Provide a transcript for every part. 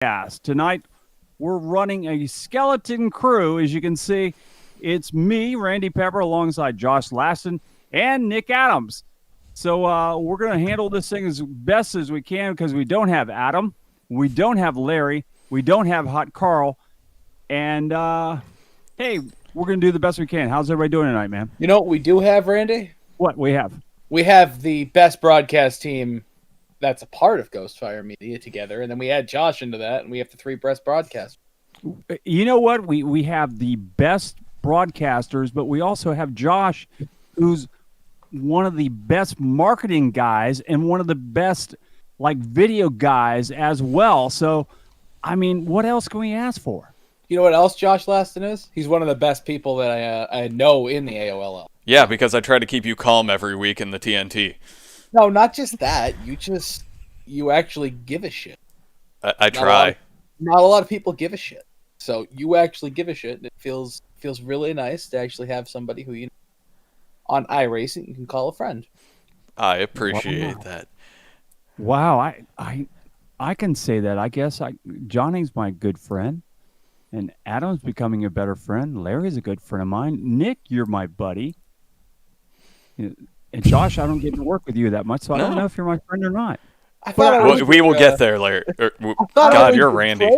Podcast. Tonight, we're running a skeleton crew. As you can see, it's me, Randy Pepper, alongside Josh Laston and Nick Adams. So we're going to handle this thing as best as we can because we don't have Adam, we don't have Larry, we don't have Hot Carl, and hey, we're going to do the best we can. How's everybody doing tonight, man? You know what we do have, Randy? What we have? We have the best broadcast team that's a part of Ghostfire Media together, and then we add Josh into that, and we have the three best broadcasters. You know what? We have the best broadcasters, but we also have Josh, who's one of the best marketing guys and one of the best video guys as well. So, I mean, what else can we ask for? You know what else Josh Laston is? He's one of the best people that I know in the AOLL. Yeah, because I try to keep you calm every week in the TNT. No, not just that. You actually give a shit. I try. Not a lot of people give a shit. So you actually give a shit, and it feels really nice to actually have somebody who on iRacing you can call a friend. I appreciate that. Wow, I can say that. I guess Johnny's my good friend, and Adam's becoming a better friend. Larry's a good friend of mine. Nick, you're my buddy. And Josh, I don't get to work with you that much, so I don't know if you're my friend or not. We will get there, Larry. God, you're Randy.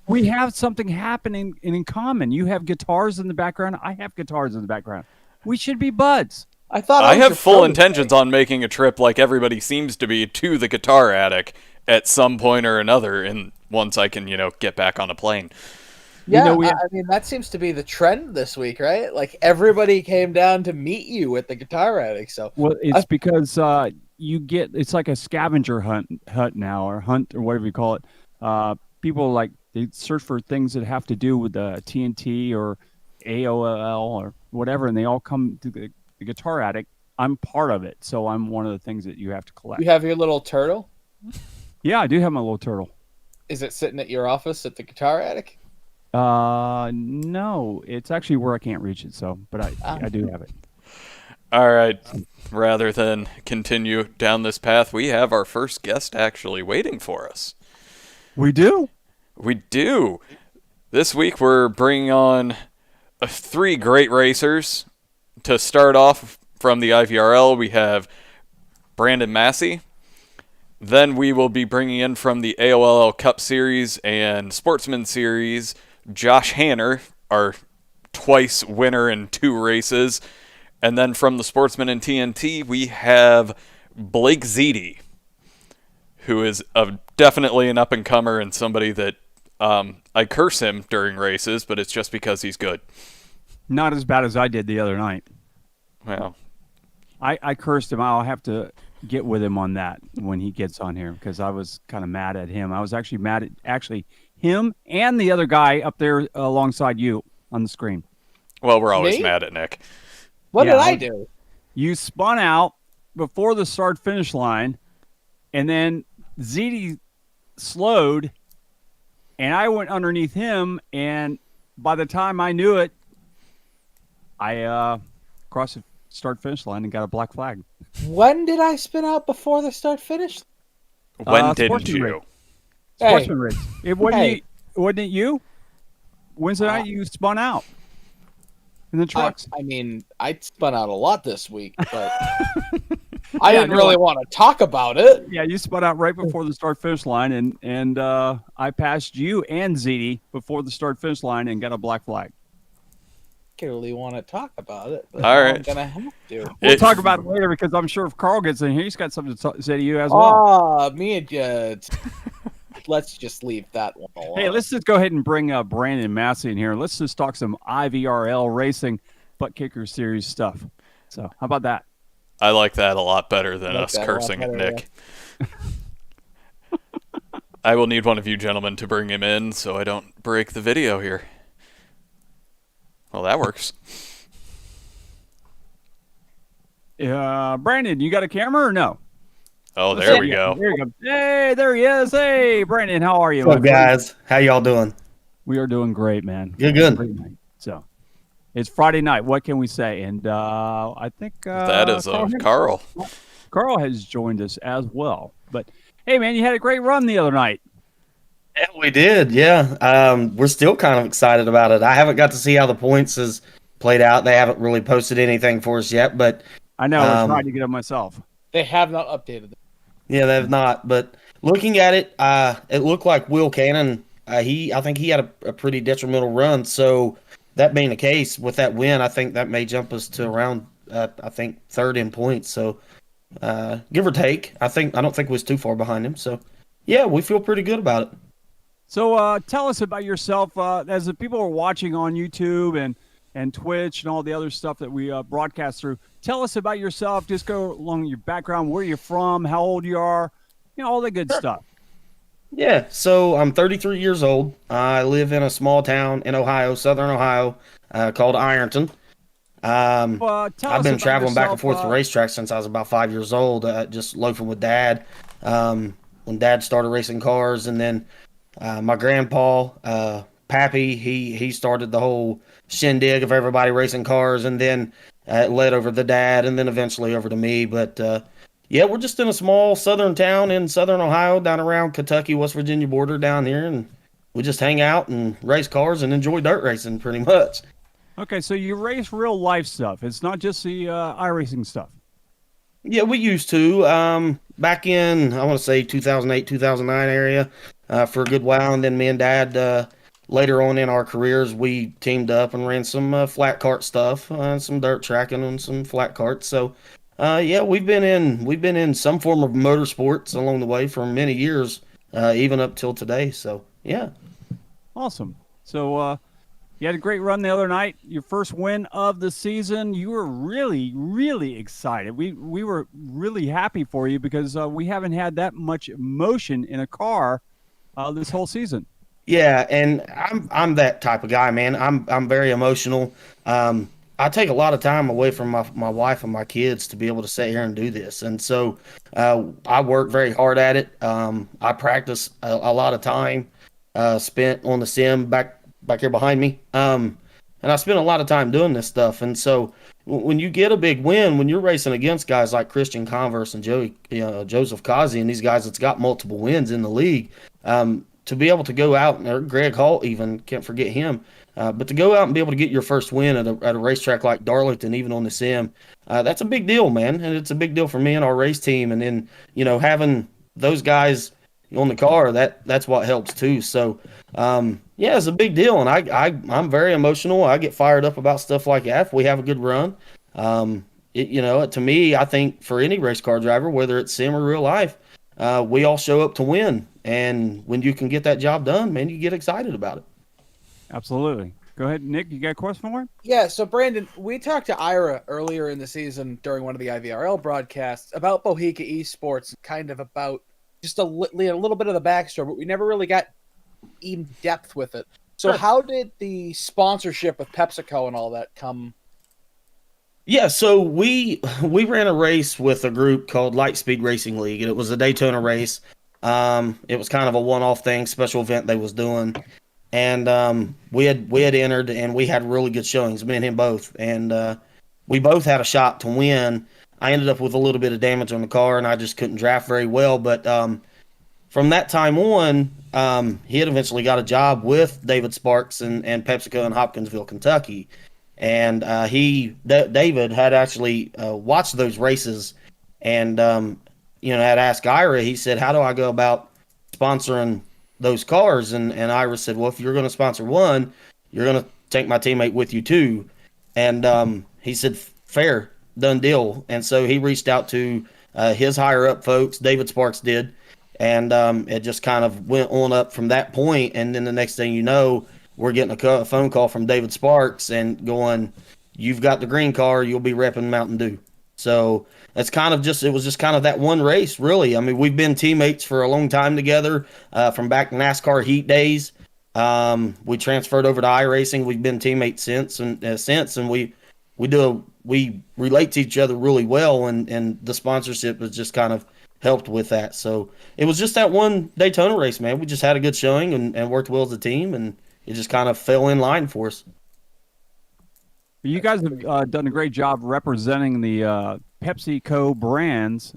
We have something happening in common. You have guitars in the background. I have guitars in the background. We should be buds. I have full intentions on making a trip, like everybody seems to be, to the Guitar Attic at some point or another, and once I can, get back on a plane. Yeah, I mean, that seems to be the trend this week, right? Like, everybody came down to meet you at the Guitar Attic. So, well, it's because it's like a scavenger hunt now, or whatever you call it. People they search for things that have to do with the TNT or AOL or whatever, and they all come to the Guitar Attic. I'm part of it, so I'm one of the things that you have to collect. You have your little turtle? Yeah, I do have my little turtle. Is it sitting at your office at the Guitar Attic? No, it's actually where I can't reach it. So, but I do have it. All right. Rather than continue down this path, we have our first guest actually waiting for us. We do? We do. This week we're bringing on three great racers. To start off from the IVRL, we have Brandon Massey. Then we will be bringing in from the AOLL Cup Series and Sportsman Series, Josh Hanner, our twice winner in 2 races. And then from the Sportsman and TNT, we have Blake Ziti, who is definitely an up-and-comer and somebody that I curse him during races, but it's just because he's good. Not as bad as I did the other night. Well, I cursed him. I'll have to get with him on that when he gets on here because I was kind of mad at him. I was actually mad at him and the other guy up there alongside you on the screen. Well, we're always mad at Nick. What did I do? You spun out before the start-finish line, and then ZD slowed, and I went underneath him, and by the time I knew it, I crossed the start-finish line and got a black flag. When did I spin out before the start-finish? When didn't you? Sportsman race. It wasn't it you? Wednesday night you spun out in the trucks. I mean, I spun out a lot this week, but I didn't really want to talk about it. Yeah, you spun out right before the start-finish line, and I passed you and ZD before the start-finish line and got a black flag. Really want to talk about it, but all right. I'm gonna have to. We'll talk about it later because I'm sure if Carl gets in here, he's got something to say to you as well. Me and Jed. Let's just leave that one alone. Hey, let's just go ahead and bring Brandon Massey in here. Let's just talk some IVRL racing butt kicker series stuff. So how about that? I like that a lot better than us cursing at Nick. Yeah. I will need one of you gentlemen to bring him in so I don't break the video here. Well, that works. Brandon, you got a camera or no? Oh, there we go. There you go. Hey, there he is. Hey, Brandon, how are you? What's up, guys? How y'all doing? We are doing great, man. Good. So, it's Friday night. What can we say? And I think that is Carl. Carl has joined us as well. But hey, man, you had a great run the other night. Yeah, we did. Yeah. We're still kind of excited about it. I haven't got to see how the points has played out. They haven't really posted anything for us yet, but I know. I tried um, to get it myself. They have not updated it. yeah, they've not. But looking at it, it looked like Will Cannon. I think he had a pretty detrimental run. So that being the case, with that win, I think that may jump us to around, I think, third in points. So give or take, I don't think we was too far behind him. So yeah, we feel pretty good about it. So tell us about yourself. As the people are watching on YouTube and Twitch and all the other stuff that we broadcast through, tell us about yourself. Just go along your background, where you're from, how old you are, all the good stuff. Yeah, so I'm 33 years old. I live in a small town in Ohio, southern Ohio, called Ironton. Tell I've us been about traveling back and yourself, forth to racetracks since I was about 5 years old, just loafing with Dad. When Dad started racing cars, and then my grandpa, Pappy, he started the whole shindig of everybody racing cars, and then it led over to Dad, and then eventually over to me. But yeah, we're just in a small southern town in southern Ohio, down around Kentucky, West Virginia border down here, and we just hang out and race cars and enjoy dirt racing pretty much. Okay, so you race real life stuff. It's not just the iRacing stuff. Yeah, we used to back in, I want to say 2008, 2009 area, for a good while, and then me and Dad later on in our careers we teamed up and ran some flat cart stuff, some dirt tracking and some flat carts. So yeah, we've been in some form of motorsports along the way for many years, even up till today. So yeah. Awesome. So you had a great run the other night. Your first win of the season. You were really, really excited. We were really happy for you because we haven't had that much emotion in a car this whole season. Yeah, and I'm that type of guy, man. I'm very emotional. I take a lot of time away from my wife and my kids to be able to sit here and do this, and so I work very hard at it. I practice a lot of time spent on the sim back here behind me, and I spend a lot of time doing this stuff. And so when you get a big win, when you're racing against guys like Christian Converse and Joseph Kazi and these guys that's got multiple wins in the league. To be able to go out, or Greg Hall even, can't forget him, but to go out and be able to get your first win at a racetrack like Darlington, even on the sim, that's a big deal, man. And it's a big deal for me and our race team. And then, having those guys on the car, that's what helps too. So, yeah, it's a big deal. And I'm very emotional. I get fired up about stuff like that if we have a good run. To me, I think for any race car driver, whether it's sim or real life, we all show up to win. And when you can get that job done, man, you get excited about it. Absolutely. Go ahead, Nick. You got a question for him? Yeah, so Brandon, we talked to Ira earlier in the season during one of the IVRL broadcasts about Bohica Esports, kind of about just a little bit of the backstory, but we never really got in depth with it. So how did the sponsorship with PepsiCo and all that come? Yeah, so we ran a race with a group called Lightspeed Racing League, and it was a Daytona race. It was kind of a one-off thing, special event they was doing, and we had entered, and we had really good showings, me and him both, and we both had a shot to win. I ended up with a little bit of damage on the car, and I just couldn't draft very well. But from that time on, he had eventually got a job with David Sparks and PepsiCo in Hopkinsville, Kentucky, and David had actually watched those races, and had asked Ira. He said, "How do I go about sponsoring those cars?" And Ira said, "Well, if you're going to sponsor one, you're going to take my teammate with you too." And he said, "Fair, done deal." And so he reached out to his higher up folks. David Sparks did, and it just kind of went on up from that point. And then the next thing you know, we're getting a phone call from David Sparks and going, "You've got the green car. You'll be repping Mountain Dew." So it's kind of it was just kind of that one race, really. I mean, we've been teammates for a long time together, from back NASCAR heat days. We transferred over to iRacing. We've been teammates since, and we relate to each other really well, and the sponsorship has just kind of helped with that. So it was just that one Daytona race, man. We just had a good showing and worked well as a team, and it just kind of fell in line for us. You guys have done a great job representing the PepsiCo brands.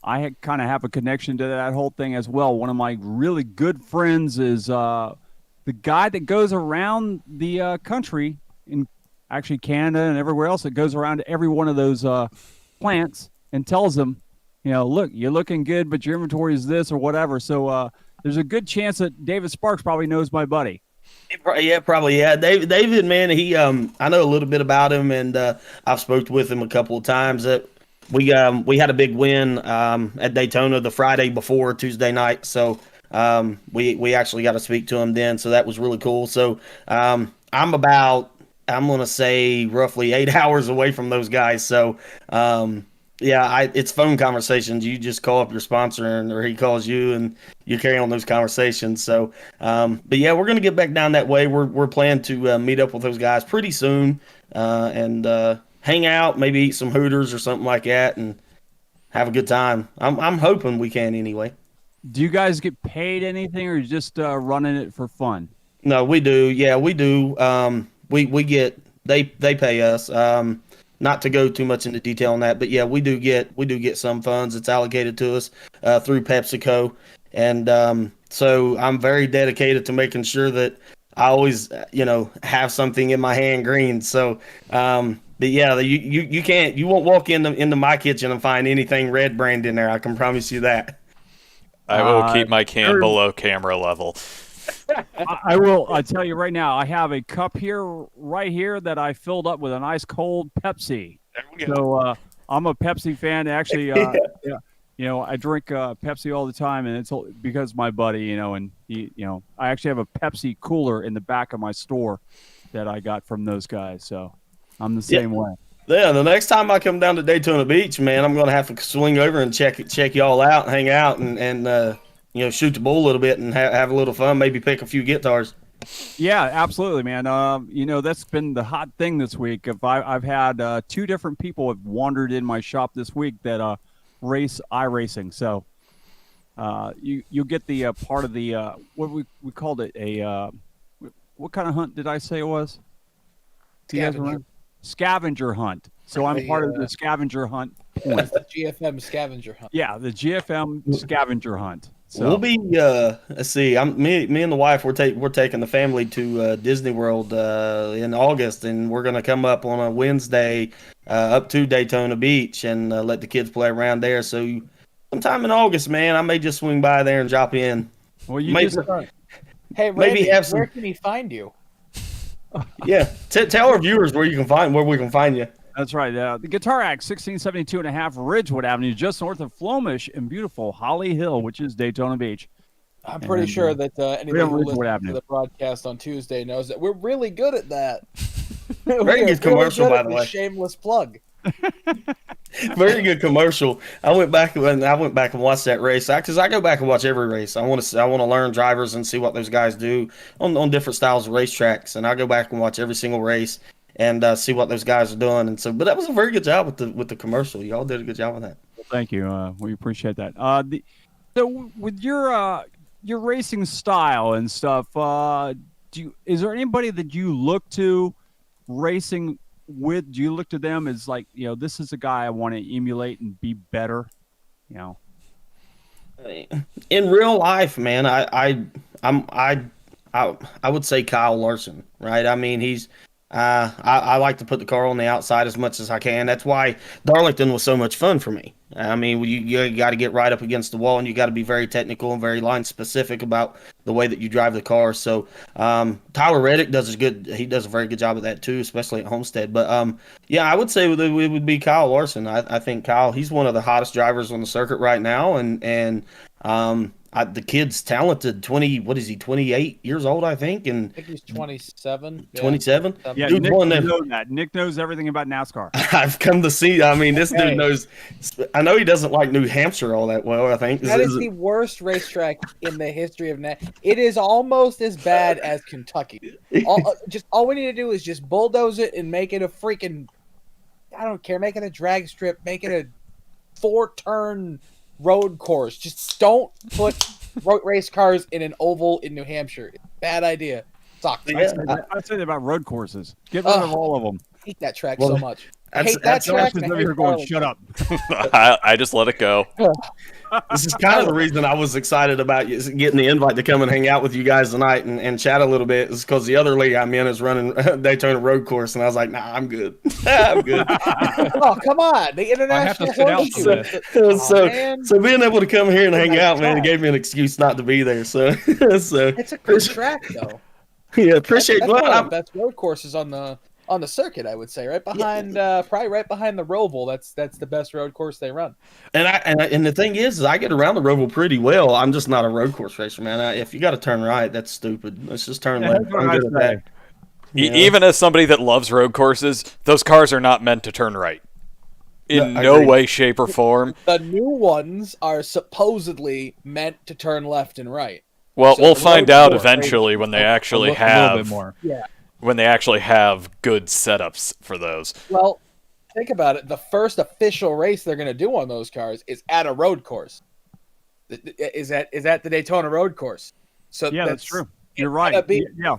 I kind of have a connection to that whole thing as well. One of my really good friends is the guy that goes around the country in actually Canada and everywhere else. That goes around to every one of those plants and tells them, look, you're looking good, but your inventory is this or whatever. So there's a good chance that David Sparks probably knows my buddy. Yeah, probably. Yeah, David, man, he I know a little bit about him, and I've spoke with him a couple of times. That we had a big win at Daytona the Friday before Tuesday night, so we actually got to speak to him then. So that was really cool. So I'm gonna say roughly 8 hours away from those guys. So yeah, it's phone conversations. You just call up your sponsor, or he calls you, and you carry on those conversations. So, but yeah, we're gonna get back down that way. We're planning to meet up with those guys pretty soon, and hang out, maybe eat some Hooters or something like that, and have a good time. I'm hoping we can anyway. Do you guys get paid anything, or just running it for fun? No, we do. Yeah, we do. We get they pay us. Not to go too much into detail on that, but yeah, we do get some funds. It's allocated to us through PepsiCo, and so I'm very dedicated to making sure that I always have something in my hand green. So, but yeah, you won't walk into my kitchen and find anything Red Brand in there. I can promise you that. I will keep my can below camera level. I will. I tell you right now, I have a cup right here that I filled up with an ice cold Pepsi. There we go. So I'm a Pepsi fan. Actually, yeah, I drink Pepsi all the time, and it's because my buddy, and I actually have a Pepsi cooler in the back of my store that I got from those guys. So I'm the same way. Yeah, the next time I come down to Daytona Beach, man, I'm gonna have to swing over and check y'all out, hang out, and shoot the bull a little bit and have a little fun. Maybe pick a few guitars. Yeah, absolutely, man. That's been the hot thing this week. I've had 2 different people have wandered in my shop this week that race iRacing. So you'll get the part of the what we called it what kind of hunt did I say it was? Do you guys remember? Scavenger hunt. So I'm part of the scavenger hunt point. That's the GFM scavenger hunt. Yeah, the GFM scavenger hunt. So We'll be let's see. Me and the wife we're taking the family to Disney World in August, and we're gonna come up on a Wednesday up to Daytona Beach and let the kids play around there. So sometime in August, man, I may just swing by there and drop in. well, you Maybe- just Hey, Randy, Maybe have some- where can he find you? Yeah, tell our viewers where we can find you. That's right. The Guitar Act, 1672 and a half Ridgewood Avenue, just north of Flomish in beautiful Holly Hill, which is Daytona Beach. I'm pretty And, sure that anybody on who Ridgewood listens to Avenue. the broadcast on Tuesday knows that we're really good at that. Very good commercial, by the way. Shameless plug. Very good commercial. I went back and watched that race because I go back and watch every race. I want to learn drivers and see what those guys do on different styles of racetracks, and I go back and watch every single race and see what those guys are doing. And so, but that was a very good job with the commercial. Y'all did a good job with that. Thank you. We appreciate that. So with your racing style and stuff, is there anybody that you look to racing with? Do you look to them as like, this is a guy I want to emulate and be better? In real life, man, I would say Kyle Larson, right? I mean, he's I like to put the car on the outside as much as I can. That's why Darlington was so much fun for me. I mean, you got to get right up against the wall, and you got to be very technical and very line specific about the way that you drive the car. So Tyler Reddick does a very good job of that too, especially at Homestead. But yeah, I would say it would be Kyle Larson. I think Kyle, he's one of the hottest drivers on the circuit right now, and the kid's talented. 28 years old, I think, and I think he's 27. 27. Yeah, Dude, Nick won knows that. Nick knows everything about NASCAR. I've come to see. I mean, this Hey. dude knows. I know he doesn't like New Hampshire all that well. I think That is the worst racetrack in the history of It is almost as bad as Kentucky. All we need to do is just bulldoze it and make it a freaking, I don't care, make it a drag strip, make it a 4-turn road course. Just don't put race cars in an oval in New Hampshire. Bad idea. Sucks. Yeah. I'd say that about road courses. Get rid of all of them. I hate that track so much. hate that track. Justin's and I over hate here going, Darlington. shut up. I just let it go. This is kind of the reason I was excited about getting the invite to come and hang out with you guys tonight and chat a little bit. Is because the other league I'm in is running Daytona Road Course, and I was like, nah, I'm good. I'm good. Oh, come on. The international sit out horseshoe. for So being able to come here and hang Nice out, man, try. it gave me an excuse not to be there. So It's a good track, though. yeah, appreciate That's well, one of I'm- the best road courses on the circuit, I would say. Right behind, probably right behind the Roval. That's the best road course they run. and the thing is I get around the Roval pretty well. I'm just not a road course racer, man. If you got to turn right, that's stupid. Let's just turn Yeah, left. that's what I'm I good at say. that. Yeah. Even as somebody that loves road courses, those cars are not meant to turn right. In No, I no agree. way, shape, or form. The new ones are supposedly meant to turn left and right. Well, So we'll the find road out course eventually when they actually a little have bit more. when they actually have good setups for those. Well, think about it. The first official race they're going to do on those cars is at a road course. Is at the Daytona Road Course. So Yeah, that's true. You're it's gonna right. be- Yeah,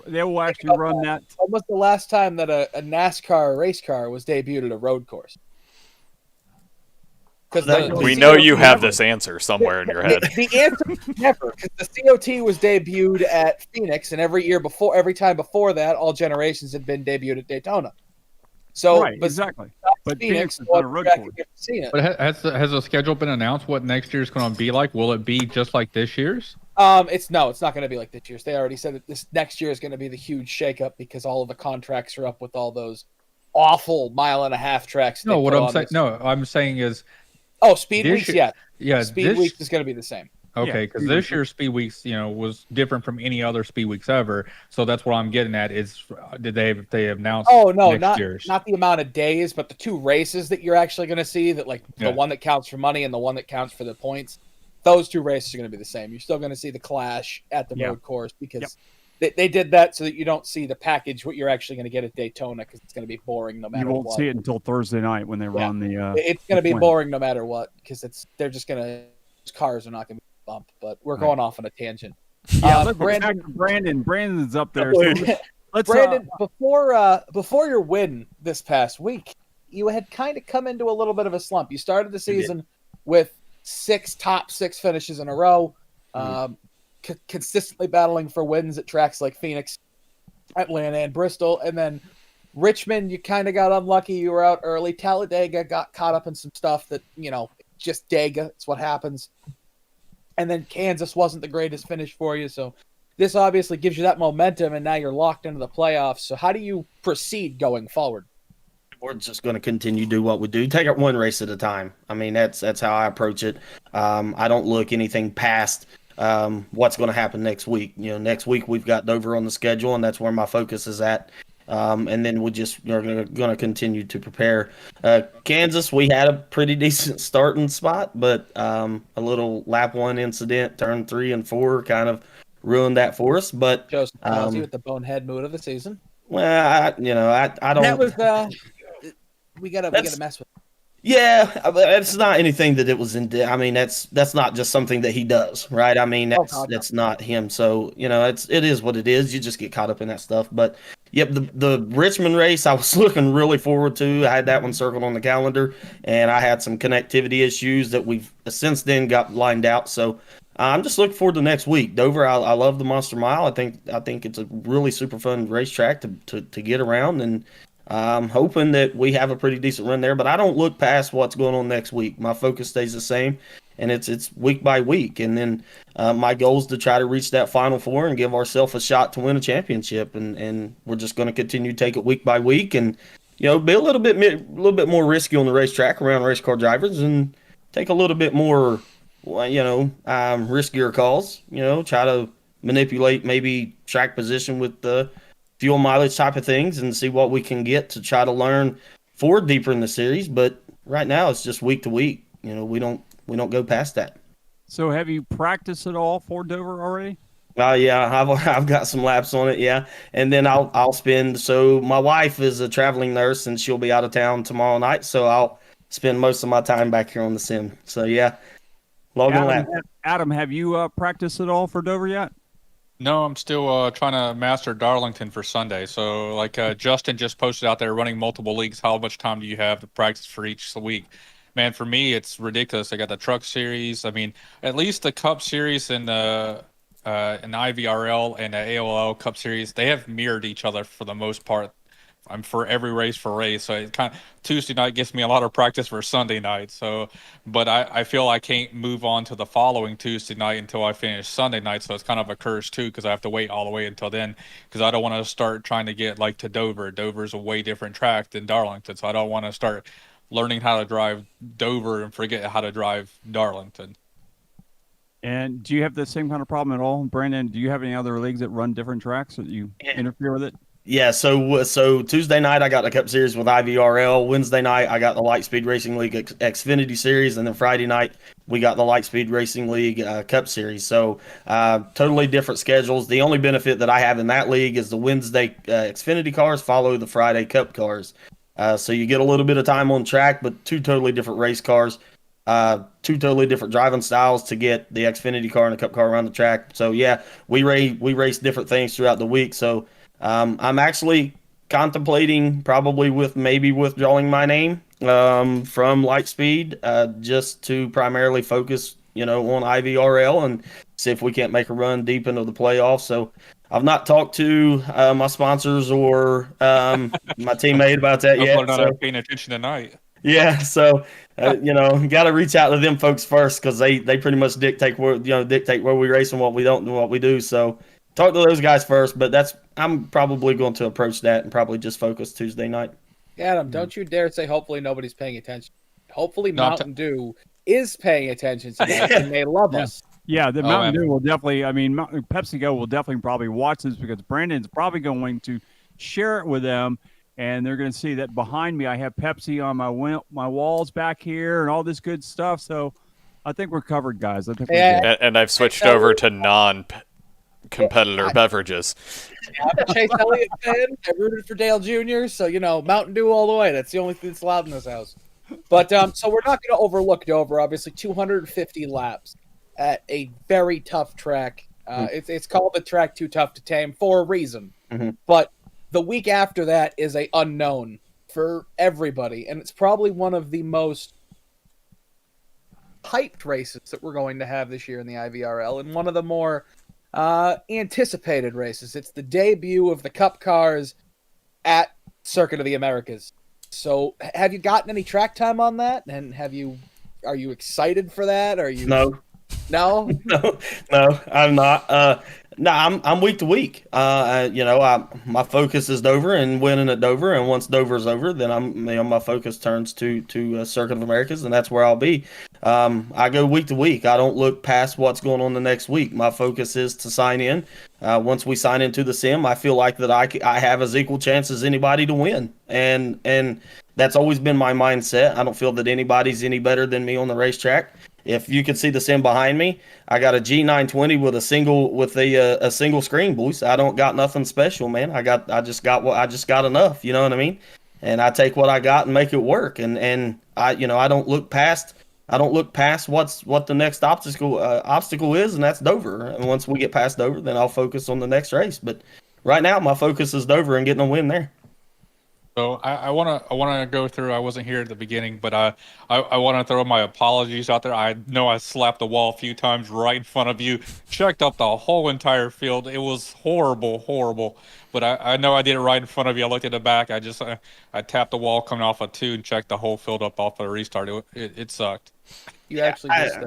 they will actually run that. almost the last time that a NASCAR race car was debuted at a road course. Because We know you have this answer somewhere in your head. The answer is never, because the COT was debuted at Phoenix, and every time before that, all generations had been debuted at Daytona. So, Right, but exactly. But Phoenix, Phoenix is no on a other road track course. you get to see it. But has the schedule been announced? What next year's going to be like? Will it be just like this year's? It's not going to be like this year's. They already said that this next year is going to be the huge shakeup because all of the contracts are up with all those awful mile-and-a-half tracks. No, they what put I'm on saying. this- No, I'm saying is Oh, Speed this Weeks, year- yeah. yeah. Speed this, Weeks is going to be the same. Okay, because Speed this Weeks. year's Speed Weeks, was different from any other Speed Weeks ever. So that's what I'm getting at. Is did they announced? Oh no, next year's? not the amount of days, but the two races that you're actually going to see. That like Yeah. the one that counts for money and the one that counts for the points. Those two races are going to be the same. You're still going to see the clash at the Yeah. road course because they did that so that you don't see the package what you're actually going to get at Daytona because it's going to be boring no matter You won't what. see it until Thursday night when they run the. It's going to be point. boring no matter what because they're just going to cars are not going to be bumped. But we're going off on a tangent. Yeah, let's Brandon- back to Brandon. Brandon's up there. So let's. Brandon, before your win this past week, you had kind of come into a little bit of a slump. You started the season with top six finishes in a row, consistently battling for wins at tracks like Phoenix, Atlanta, and Bristol, and then Richmond. You kind of got unlucky. You were out early. Talladega got caught up in some stuff that just Dega. It's what happens. And then Kansas wasn't the greatest finish for you, so. This obviously gives you that momentum, and now you're locked into the playoffs. So how do you proceed going forward? We're just going to continue to do what we do. Take it one race at a time. I mean, that's how I approach it. I don't look anything past what's going to happen next week. Next week we've got Dover on the schedule, and that's where my focus is at. And then we're going to continue to prepare. Kansas, we had a pretty decent starting spot, but a little lap one incident, turn 3 and 4, kind of ruined that for us. But Joseph Rossi with the bonehead mood of the season. well, I don't. That was we gotta mess with. Yeah, but it's not anything that it was in. I mean, that's not just something that he does, right? I mean, that's not him. So it is what it is. You just get caught up in that stuff. But yep, the Richmond race I was looking really forward to. I had that one circled on the calendar, and I had some connectivity issues that we've since then got lined out. So I'm just looking forward to next week. Dover, I love the Monster Mile. I think it's a really super fun racetrack to get around, and I'm hoping that we have a pretty decent run there. But I don't look past what's going on next week. My focus stays the same, and it's week by week. And then my goal is to try to reach that Final Four and give ourselves a shot to win a championship. And we're just going to continue to take it week by week, and be a little bit more risky on the racetrack around race car drivers, and take a little bit more. Riskier calls, try to manipulate maybe track position with the fuel mileage type of things and see what we can get to try to learn forward deeper in the series. But right now it's just week to week. We don't go past that. So have you practiced at all for Dover already? Yeah, I've got some laps on it, yeah. And then I'll spend. So my wife is a traveling nurse and she'll be out of town tomorrow night, so I'll spend most of my time back here on the sim. So yeah. Adam, have you practiced at all for Dover yet? No, I'm still trying to master Darlington for Sunday. So, like Justin just posted out there running multiple leagues. How much time do you have to practice for each week? Man, for me, it's ridiculous. I got the Truck Series. I mean, at least the Cup Series and the IVRL and the AOL Cup Series, they have mirrored each other for the most part. I'm for every race for race. So it kind of Tuesday night gets me a lot of practice for Sunday night. So, but I feel I can't move on to the following Tuesday night until I finish Sunday night. So it's kind of a curse too, because I have to wait all the way until then, because I don't want to start trying to get like to Dover. Dover's a way different track than Darlington. So I don't want to start learning how to drive Dover and forget how to drive Darlington. And do you have the same kind of problem at all, Brandon? Do you have any other leagues that run different tracks that you interfere with it? Yeah, so Tuesday night I got the Cup Series with IVRL. Wednesday night I got the Lightspeed Racing League Xfinity Series, and then Friday night we got the Lightspeed Racing League Cup Series. So totally different schedules. The only benefit that I have in that league is the Wednesday Xfinity cars follow the Friday Cup cars. So you get a little bit of time on track, but two totally different race cars, two totally different driving styles to get the Xfinity car and the Cup car around the track. So yeah, we race different things throughout the week. So I'm actually contemplating probably maybe withdrawing my name from Lightspeed just to primarily focus, on IVRL and see if we can't make a run deep into the playoffs. So I've not talked to my sponsors or my teammate about that yet. I'm not paying attention tonight. Yeah, so got to reach out to them folks first, because they pretty much dictate where we race and what we don't and what we do. So talk to those guys first, but I'm probably going to approach that and probably just focus Tuesday night. Adam, don't you dare say hopefully nobody's paying attention. Hopefully Mountain Dew is paying attention to us and they love us. Yeah, the Mountain Dew will definitely, PepsiCo will definitely probably watch this, because Brandon's probably going to share it with them, and they're going to see that behind me I have Pepsi on my walls back here and all this good stuff. So I think we're covered, guys. I think we're good. And I've switched over to non-competitor beverages. I'm a Chase Elliott fan. I rooted for Dale Jr., so, Mountain Dew all the way. That's the only thing that's allowed in this house. But so we're not going to overlook Dover. Obviously, 250 laps at a very tough track. It's called the track Too Tough to Tame for a reason. Mm-hmm. But the week after that is a unknown for everybody, and it's probably one of the most hyped races that we're going to have this year in the IVRL, and one of the more anticipated races. It's the debut of the Cup cars at Circuit of the Americas. So, have you gotten any track time on that? And are you excited for that? Are you No, no, I'm not. No, I'm week to week. My focus is Dover and winning at Dover, and once Dover's over, then my focus turns to Circuit of Americas, and that's where I'll be. I go week to week. I don't look past what's going on the next week. My focus is to sign in. Once we sign into the sim, I feel like that I have as equal chance as anybody to win, and that's always been my mindset. I don't feel that anybody's any better than me on the racetrack. If you can see the sim behind me, I got a G920 with a single screen, boys. I don't got nothing special, man. I just got enough. You know what I mean? And I take what I got and make it work. And I don't look past what the next obstacle is, and that's Dover. And once we get past Dover, then I'll focus on the next race. But right now, my focus is Dover and getting a win there. So I wanna go through. I wasn't here at the beginning, but I want to throw my apologies out there. I know I slapped the wall a few times right in front of you. Checked up the whole entire field. It was horrible. But I know I did it right in front of you. I looked at the back. I tapped the wall coming off a 2 and checked the whole field up off of a restart. It sucked. You actually just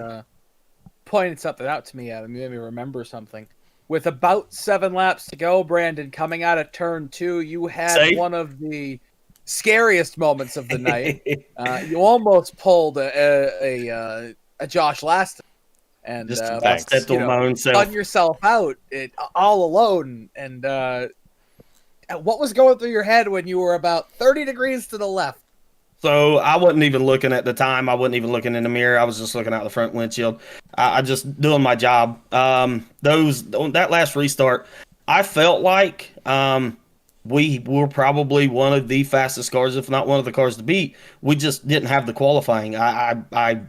pointed something out to me, Adam. You made me remember something. With about 7 laps to go, Brandon, coming out of turn 2, you had one of the scariest moments of the night. You almost pulled a Josh Laston, and just stepped on my own self. Done yourself out all alone. And what was going through your head when you were about 30 degrees to the left? So I wasn't even looking at the time. I wasn't even looking in the mirror. I was just looking out the front windshield. I just doing my job. That last restart, I felt like we were probably one of the fastest cars, if not one of the cars to beat. We just didn't have the qualifying. I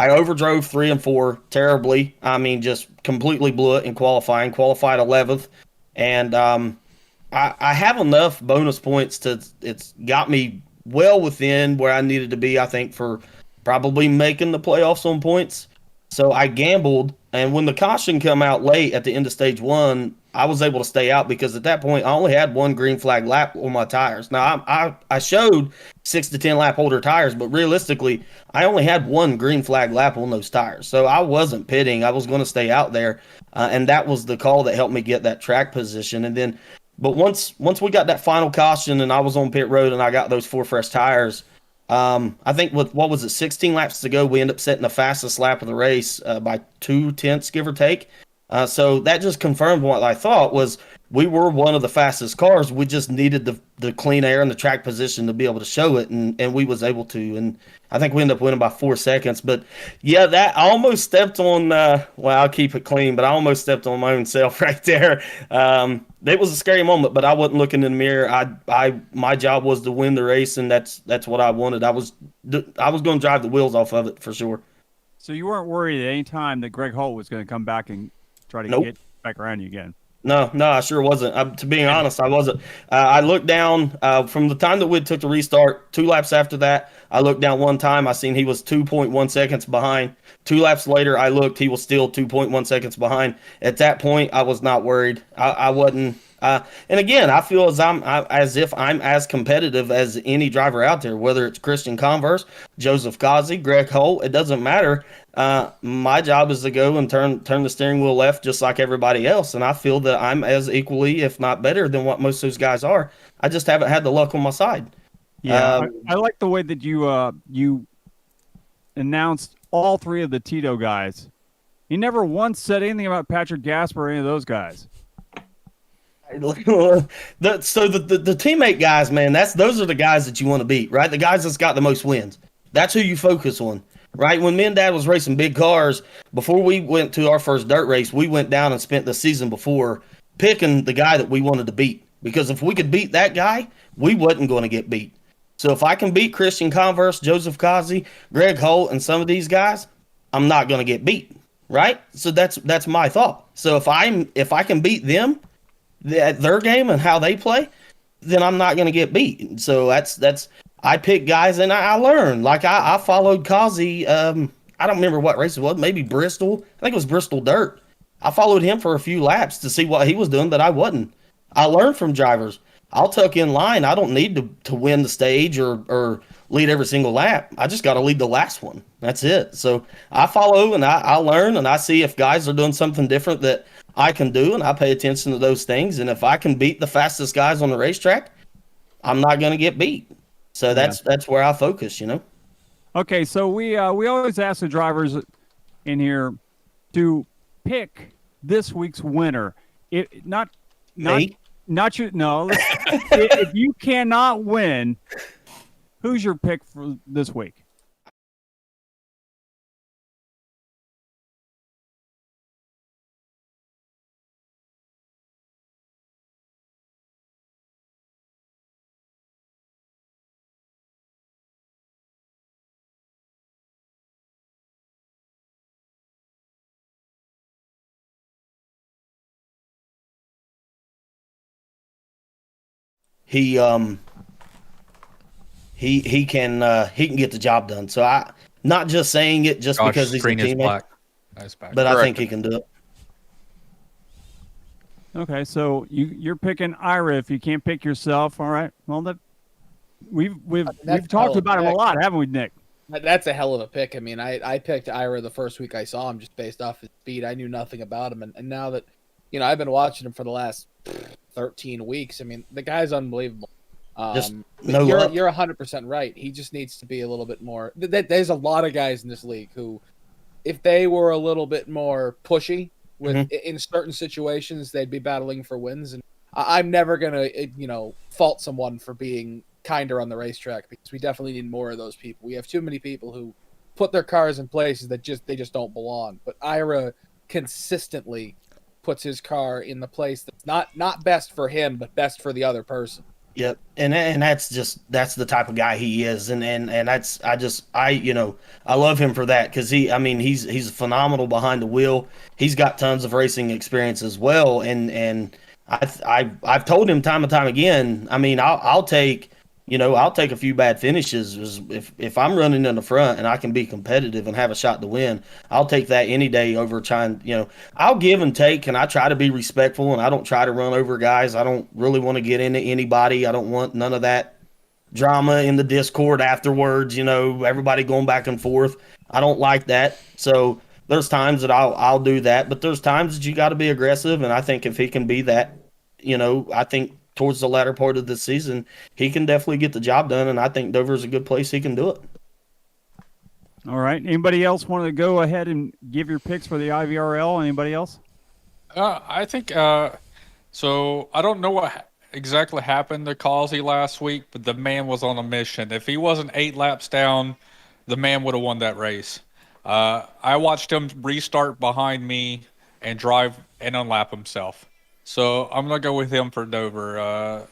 I overdrove 3 and 4 terribly. I mean, just completely blew it in qualifying. Qualified 11th, and I have enough bonus points to it's got me well within where I needed to be. I think for probably making the playoffs on points. So I gambled, and when the caution come out late at the end of stage 1, I was able to stay out because at that point I only had one green flag lap on my tires. Now I showed 6 to 10 lap holder tires, but realistically I only had one green flag lap on those tires. So I wasn't pitting. I was going to stay out there, and that was the call that helped me get that track position. And then, but once we got that final caution and I was on pit road and I got those 4 fresh tires. I think with 16 laps to go, we end up setting the fastest lap of the race by 2/10, give or take. So that just confirmed what I thought was we were one of the fastest cars. We just needed the clean air and the track position to be able to show it, and we was able to. And I think we ended up winning by 4 seconds. But yeah, that I almost stepped on. Well, I'll keep it clean, but I almost stepped on my own self right there. It was a scary moment, but I wasn't looking in the mirror. My job was to win the race, and that's what I wanted. I was going to drive the wheels off of it for sure. So you weren't worried at any time that Greg Holt was going to come back and try to Nope. get back around you again? No, I sure wasn't. To be honest, I wasn't. I looked down from the time that we took the restart, 2 laps after that. I looked down one time. I seen he was 2.1 seconds behind. 2 laps later, I looked. He was still 2.1 seconds behind. At that point, I was not worried. I wasn't. And again, I feel as if I'm as competitive as any driver out there, whether it's Christian Converse, Joseph Kazi, Greg Holt. It doesn't matter. My job is to go and turn the steering wheel left just like everybody else, and I feel that I'm as equally, if not better, than what most of those guys are. I just haven't had the luck on my side. Yeah, I like the way that you announced all 3 of the Tito guys. You never once said anything about Patrick Gasper or any of those guys. The teammate guys, man, those are the guys that you want to beat, right? The guys that's got the most wins. That's who you focus on, right? When me and Dad was racing big cars, before we went to our first dirt race, we went down and spent the season before picking the guy that we wanted to beat. Because if we could beat that guy, we wasn't going to get beat. So if I can beat Christian Converse, Joseph Kazi, Greg Holt, and some of these guys, I'm not going to get beat, right? So that's my thought. So if I can beat them at their game and how they play, then I'm not going to get beat. So that's I pick guys and I learn. Like I followed Kazi. I don't remember what race it was. Maybe Bristol. I think it was Bristol Dirt. I followed him for a few laps to see what he was doing, but I wasn't. I learned from drivers. I'll tuck in line. I don't need to win the stage or lead every single lap. I just got to lead the last one. That's it. So I follow and I learn and I see if guys are doing something different that I can do, and I pay attention to those things. And if I can beat the fastest guys on the racetrack, I'm not going to get beat. So that's where I focus, you know. Okay, so we always ask the drivers in here to pick this week's winner. Not Me? Not you. No. If you cannot win, who's your pick for this week? He can get the job done. So I not just saying it just Josh because he's a Green is teammate, black. Nice back. but I Correct. think he can do it. Okay, so you're picking Ira if you can't pick yourself. All right. Well, that we've That's talked hell about him a of a lot, haven't we, Nick? That's a hell of a pick. I mean, I picked Ira the first week I saw him just based off his speed. I knew nothing about him, and now that I've been watching him for the last 13 weeks. I mean, the guy's unbelievable. Just But no luck. you're 100% right. He just needs to be a little bit more. There's a lot of guys in this league who, if they were a little bit more pushy with in certain situations, they'd be battling for wins. And I'm never gonna fault someone for being kinder on the racetrack because we definitely need more of those people. We have too many people who put their cars in places that they just don't belong. But Ira consistently puts his car in the place that's not best for him, but best for the other person. Yep, and that's the type of guy he is, and that's I love him for that because he's phenomenal behind the wheel. He's got tons of racing experience as well, and I've told him time and time again. I mean, I'll take a few bad finishes if I'm running in the front and I can be competitive and have a shot to win. I'll take that any day over trying. I'll give and take, and I try to be respectful, and I don't try to run over guys. I don't really want to get into anybody. I don't want none of that drama in the Discord afterwards. Everybody going back and forth. I don't like that. So there's times that I'll do that, but there's times that you got to be aggressive, and I think if he can be that, I think towards the latter part of the season, he can definitely get the job done, and I think Dover's a good place he can do it. All right. Anybody else want to go ahead and give your picks for the IVRL? Anybody else? I think so. I don't know what exactly happened to Causey last week, but the man was on a mission. If he wasn't 8 laps down, the man would have won that race. I watched him restart behind me and drive and unlap himself. So I'm going to go with him for Dover.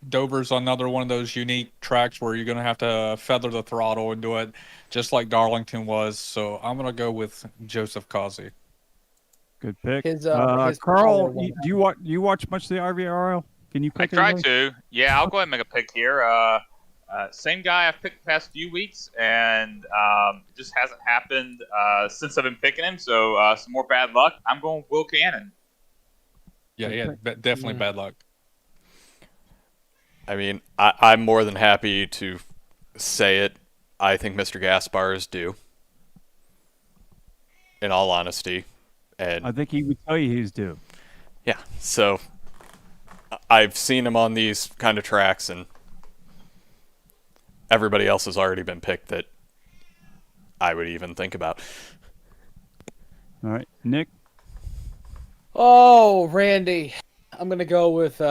Dover's another one of those unique tracks where you're going to have to feather the throttle and do it just like Darlington was. So I'm going to go with Joseph Causey. Good pick. His Carl, do you watch much of the IVRL? Can you I pick try anybody? to. Yeah, I'll go ahead and make a pick here. Same guy I've picked the past few weeks, and it just hasn't happened since I've been picking him. So some more bad luck. I'm going Will Cannon. Yeah, definitely bad luck. I mean, I'm more than happy to say it. I think Mr. Gaspar is due. In all honesty. And I think he would tell you he's due. yeah, so I've seen him on these kind of tracks, and everybody else has already been picked that I would even think about. All right. Nick? Oh, Randy. I'm going to go with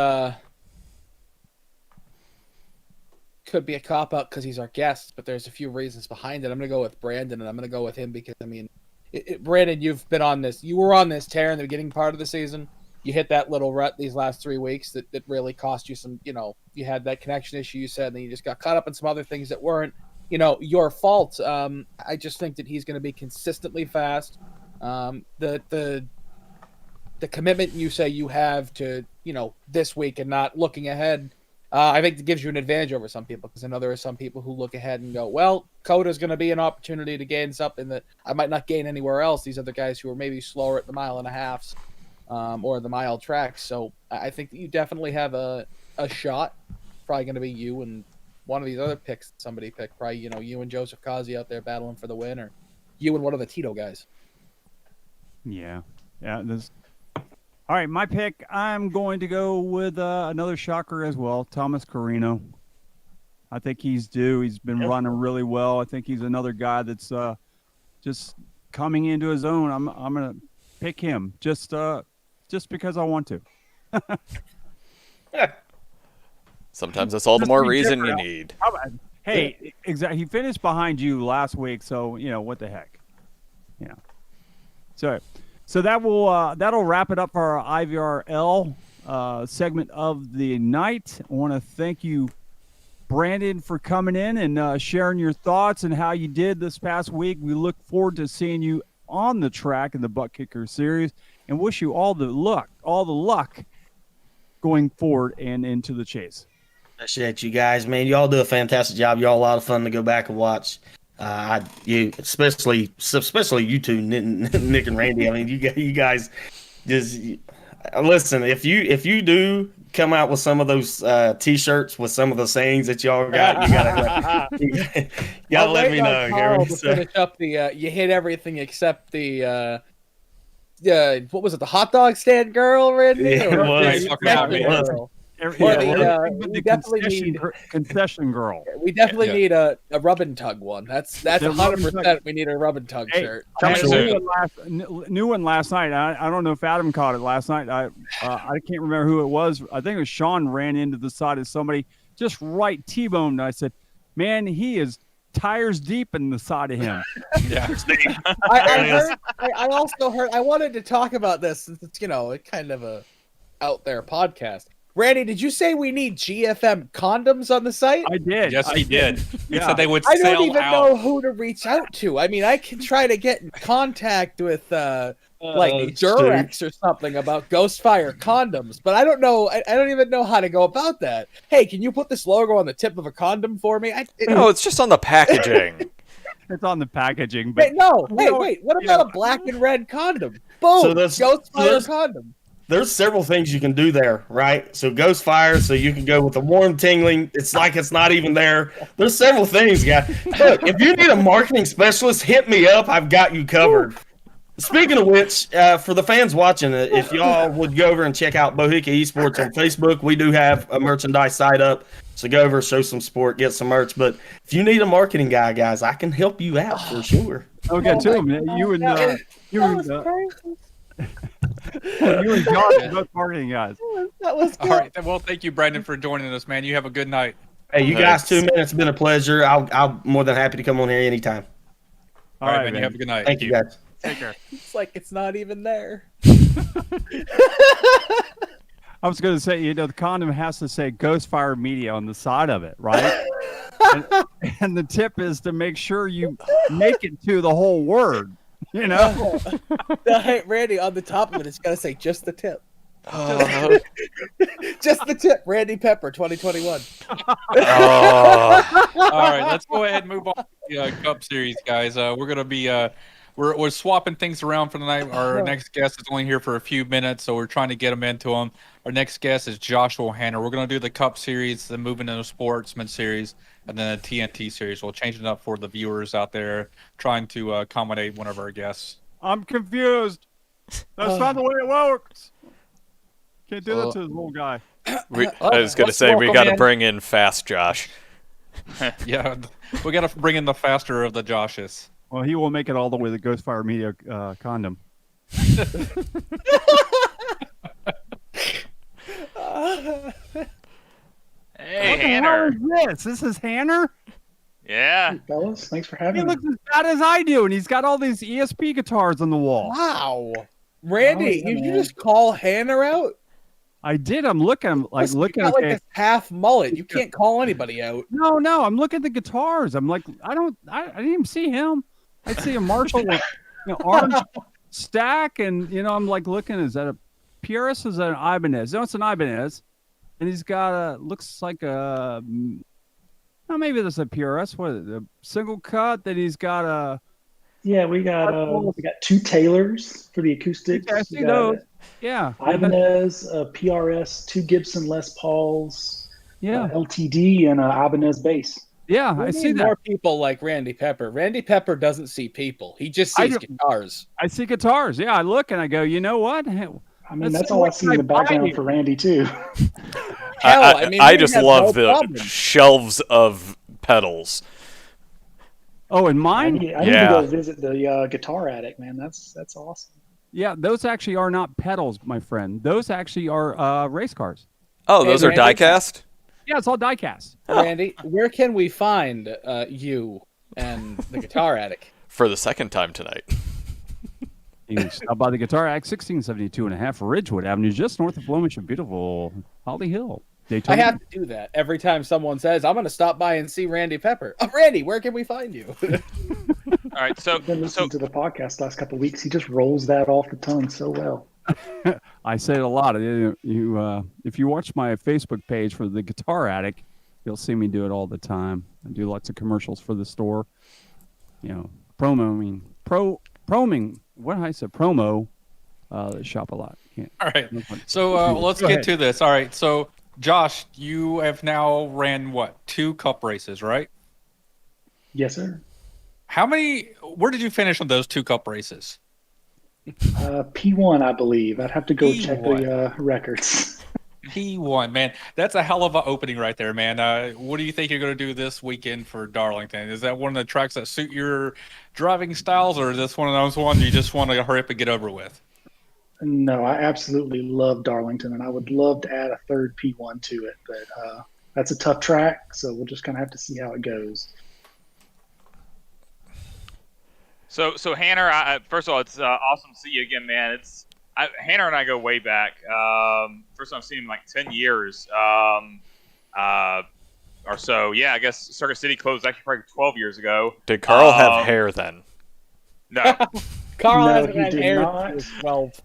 could be a cop-out because he's our guest, but there's a few reasons behind it. I'm going to go with Brandon, and I'm going to go with him because, I mean, Brandon, you've been on this. You were on this tear in the beginning part of the season. You hit that little rut these last 3 weeks that really cost you some, you had that connection issue you said, and then you just got caught up in some other things that weren't, your fault. I just think that he's going to be consistently fast. The commitment you say you have to, this week and not looking ahead, I think it gives you an advantage over some people because I know there are some people who look ahead and go, well, Coda's going to be an opportunity to gain something that I might not gain anywhere else. These other guys who are maybe slower at the 1.5 miles or the mile tracks. So I think that you definitely have a shot. Probably going to be you and one of these other picks that somebody picked. Probably, you and Joseph Causey out there battling for the win, or you and one of the Tito guys. Yeah. All right, my pick, I'm going to go with another shocker as well, Thomas Carino. I think he's due. He's been running really well. I think he's another guy that's just coming into his own. I'm going to pick him just because I want to. Sometimes that's all the Just more be reason you different. need. Hey, exactly. He finished behind you last week, so what the heck, So that will that'll wrap it up for our IVRL segment of the night. I want to thank you, Brandon, for coming in and sharing your thoughts and how you did this past week. We look forward to seeing you on the track in the Butt Kicker Series, and wish you all the luck going forward and into the chase. Appreciate you guys, man. Y'all do a fantastic job. Y'all a lot of fun to go back and watch. Especially you two, Nick and Randy. I mean, you guys just listen. If you do come out with some of those T-shirts with some of the sayings that y'all got, you gotta let me know. Carl, to finish up the you hit everything except the what was it? The hot dog stand girl, Randy? Yeah, it Or was. the Yeah, concession it was. girl? The we definitely concession girl. We definitely Yeah. need a rub and tug one. That's The rub and 100%. tug. We need a rub and tug Hey, shirt. I Coming new one last night. I don't know if Adam caught it last night. I can't remember who it was. I think it was Sean ran into the side of somebody just right T-boned. I said, "Man, he is tires deep in the side of him." Yeah. I also heard. I wanted to talk about this since it's kind of a out there podcast. Randy, did you say we need GFM condoms on the site? I did. Yes, he did. He Yeah. said they would I sell don't even out. know who to reach out to. I mean, I can try to get in contact with like Durex or something about Ghostfire condoms, but I don't know. I don't even know how to go about that. Hey, can you put this logo on the tip of a condom for me? No, it's just on the packaging. It's on the packaging, but Wait, no. Hey, No, wait. What yeah. about a black and red condom? Boom. So that's- Ghostfire condom. There's several things you can do there, right? So Ghost Fire, so you can go with the warm tingling. It's like it's not even there. There's several things, guys. Look, if you need a marketing specialist, hit me up. I've got you covered. Speaking of which, for the fans watching, if y'all would go over and check out Bohica Esports on Facebook, we do have a merchandise site up. So go over, show some support, get some merch. But if you need a marketing guy, guys, I can help you out for sure. okay, too, man. You and you and Josh are both marketing guys. That was All right. Well, thank you, Brendan, for joining us, man. You have a good night. Hey, you guys, 2 minutes. It's been a pleasure. I'm more than happy to come on here anytime. All right, man. You have a good night. Thank you, guys. Take care. It's like it's not even there. I was going to say, the condom has to say Ghostfire Media on the side of it, right? and the tip is to make sure you make it to the whole word, No, hey, Randy, on the top of it, it's got to say just the tip. Just the tip. Randy Pepper, 2021. Oh. All right, let's go ahead and move on to the Cup Series, guys. We're gonna be we're swapping things around for tonight. Our next guest is only here for a few minutes, so we're trying to get him into them. Our next guest is Joshua Hanner. We're gonna do the Cup Series, then move into the Sportsman Series, and then a TNT Series. We'll change it up for the viewers out there, trying to accommodate one of our guests. I'm confused. That's not the way it works. Can't do that to this little guy. I was going to let's say, we welcome got to in- bring in Fast Josh. Yeah, we got to bring in the faster of the Joshes. Well, he will make it all the way to Ghostfire Media condom. Hey, What the hell Hanner. is this? This is Hanner? Yeah. Fellas, thanks for He having me. looks as bad as I do, and he's got all these ESP guitars on the wall. Wow. Randy, Oh, yeah, did you man. just call Hannah out? I did. I'm looking. Listen, you looking got at like the- this half mullet. You can't call anybody out. No, I'm looking at the guitars. I'm like, I didn't even see him. I see a Marshall with orange stack, and I'm like looking. Is that a PRS? Is that an Ibanez? No, it's an Ibanez, and he's got a looks like a. No, maybe that's a PRS. What is it? A single cut? That he's got a. Yeah, we got two Taylors for the acoustics. Yeah, I We see got those. Yeah, Ibanez, PRS, two Gibson Les Pauls, yeah, LTD, and Ibanez bass. yeah. We I see need that. more people like Randy Pepper. Randy Pepper doesn't see people. He just I sees do- guitars. I see guitars. Yeah, I look and I go. You know what? I mean, Let's that's see all I what see can in the I buy background here. for Randy too. Hell, I mean, I we just have love no the problem. shelves of pedals. Oh, and I mine. need to Yeah. go visit the Guitar Attic, man. That's awesome. Yeah, those actually are not pedals, my friend. Those actually are race cars. Oh, Hey, those are Randy. die-cast? Yeah, it's all diecast. Randy, where can we find you and the Guitar Attic? For the second time tonight. You can stop by the Guitar Act, 1672 and a half Ridgewood Avenue, just north of Flemish and beautiful Holly Hill. I Daytona. have to do that every time someone says, I'm going to stop by and see Randy Pepper. Oh, Randy, where can we find you? All right. So, I've been listening to the podcast last couple of weeks. He just rolls that off the tongue so well. I say it a lot. If you watch my Facebook page for the Guitar Attic, you'll see me do it all the time. I do lots of commercials for the store. Proming. What did I say? Promo. Shop a lot. Can't. All right. no fun. So let's Go get ahead. to this. All right. So Josh, you have now ran what? 2 cup races, right? Yes, sir. How many? Where did you finish on those 2 cup races? P1, I believe. I'd have to go check P1. the records. P1, man. That's a hell of an opening right there, man. What do you think you're going to do this weekend for Darlington? Is that one of the tracks that suit your driving styles, or is this one of those ones you just want to hurry up and get over with? No, I absolutely love Darlington, and I would love to add a third P1 to it, but that's a tough track, so we'll just kind of have to see how it goes. So Hanner, first of all, it's awesome to see you again, man. Hanner and I go way back. First time I've seen him in like 10 years or so. Yeah, I guess Circuit City closed actually probably 12 years ago. Did Carl have hair then? No. Carl No, hasn't he had did hair not. since he was 12.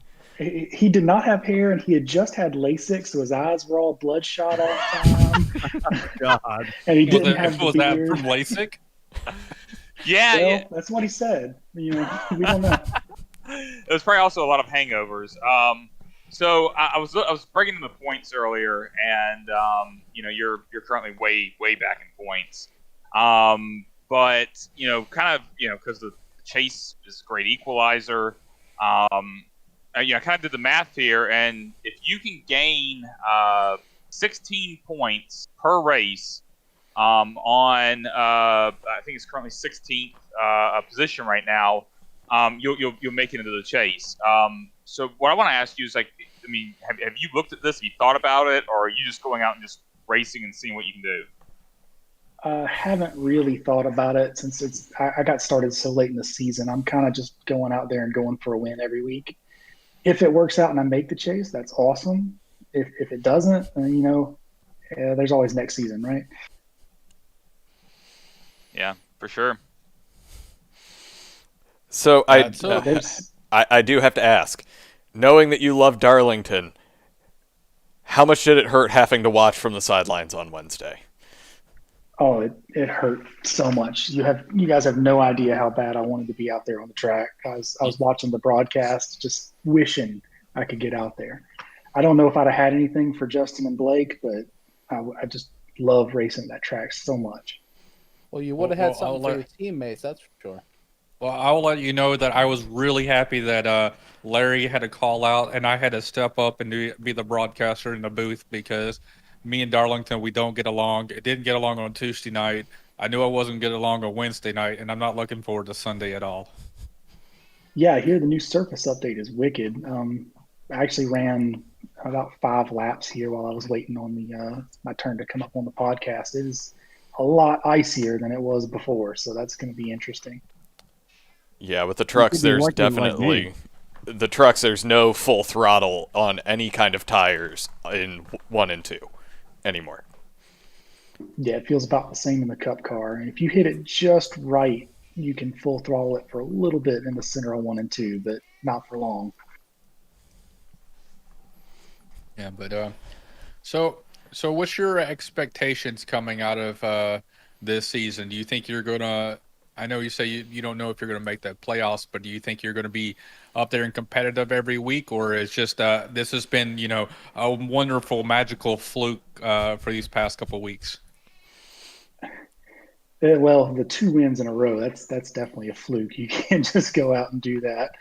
He did not have hair, and he had just had LASIK, so his eyes were all bloodshot all the time. God. And he didn't Was, have it, the was that beard. from LASIK? Yeah, Well, yeah. that's what he said. You know, we don't know. It was probably also a lot of hangovers. So I was breaking the points earlier, and you're currently way back in points. But kind of because the chase is a great equalizer. I kind of did the math here, and if you can gain 16 points per race on I think it's currently 16th position right now, you'll make it into the chase. So what I want to ask you is, like, I mean, have you looked at this? Have you thought about it, or are you just going out and just racing and seeing what you can do? Haven't really thought about it since I got started so late in the season. I'm kind of just going out there and going for a win every week. If it works out and I make the chase, that's awesome. If it doesn't, then, there's always next season, right? Yeah, for sure. So There's I do have to ask, knowing that you love Darlington, how much did it hurt having to watch from the sidelines on Wednesday? Oh, it hurt so much. You guys have no idea how bad I wanted to be out there on the track. I was watching the broadcast, just wishing I could get out there. I don't know if I'd have had anything for Justin and Blake, but I just love racing that track so much. Well, you would have had Well, something I'll for let- your teammates, that's for sure. Well, I'll let you know that I was really happy that Larry had to call out and I had to step up and be the broadcaster in the booth, because me and Darlington, we don't get along. It didn't get along on Tuesday night. I knew I wasn't getting along on Wednesday night, and I'm not looking forward to Sunday at all. Yeah, I hear the new surface update is wicked. I actually ran about 5 laps here while I was waiting on my turn to come up on the podcast. It is a lot icier than it was before, so that's going to be interesting. Yeah, with the trucks, could be there's lucky like definitely me. the trucks. There's no full throttle on any kind of tires in 1 and 2 anymore. Yeah, it feels about the same in the Cup car, and if you hit it just right, you can full throttle it for a little bit in the center of 1 and 2, but not for long. Yeah, but so what's your expectations coming out of this season? Do you think you're gonna? I know you say you don't know if you're gonna make the playoffs, but do you think you're gonna be up there and competitive every week, or is just this has been a wonderful magical fluke for these past couple weeks? Well, the 2 wins in a row, that's definitely a fluke. You can't just go out and do that.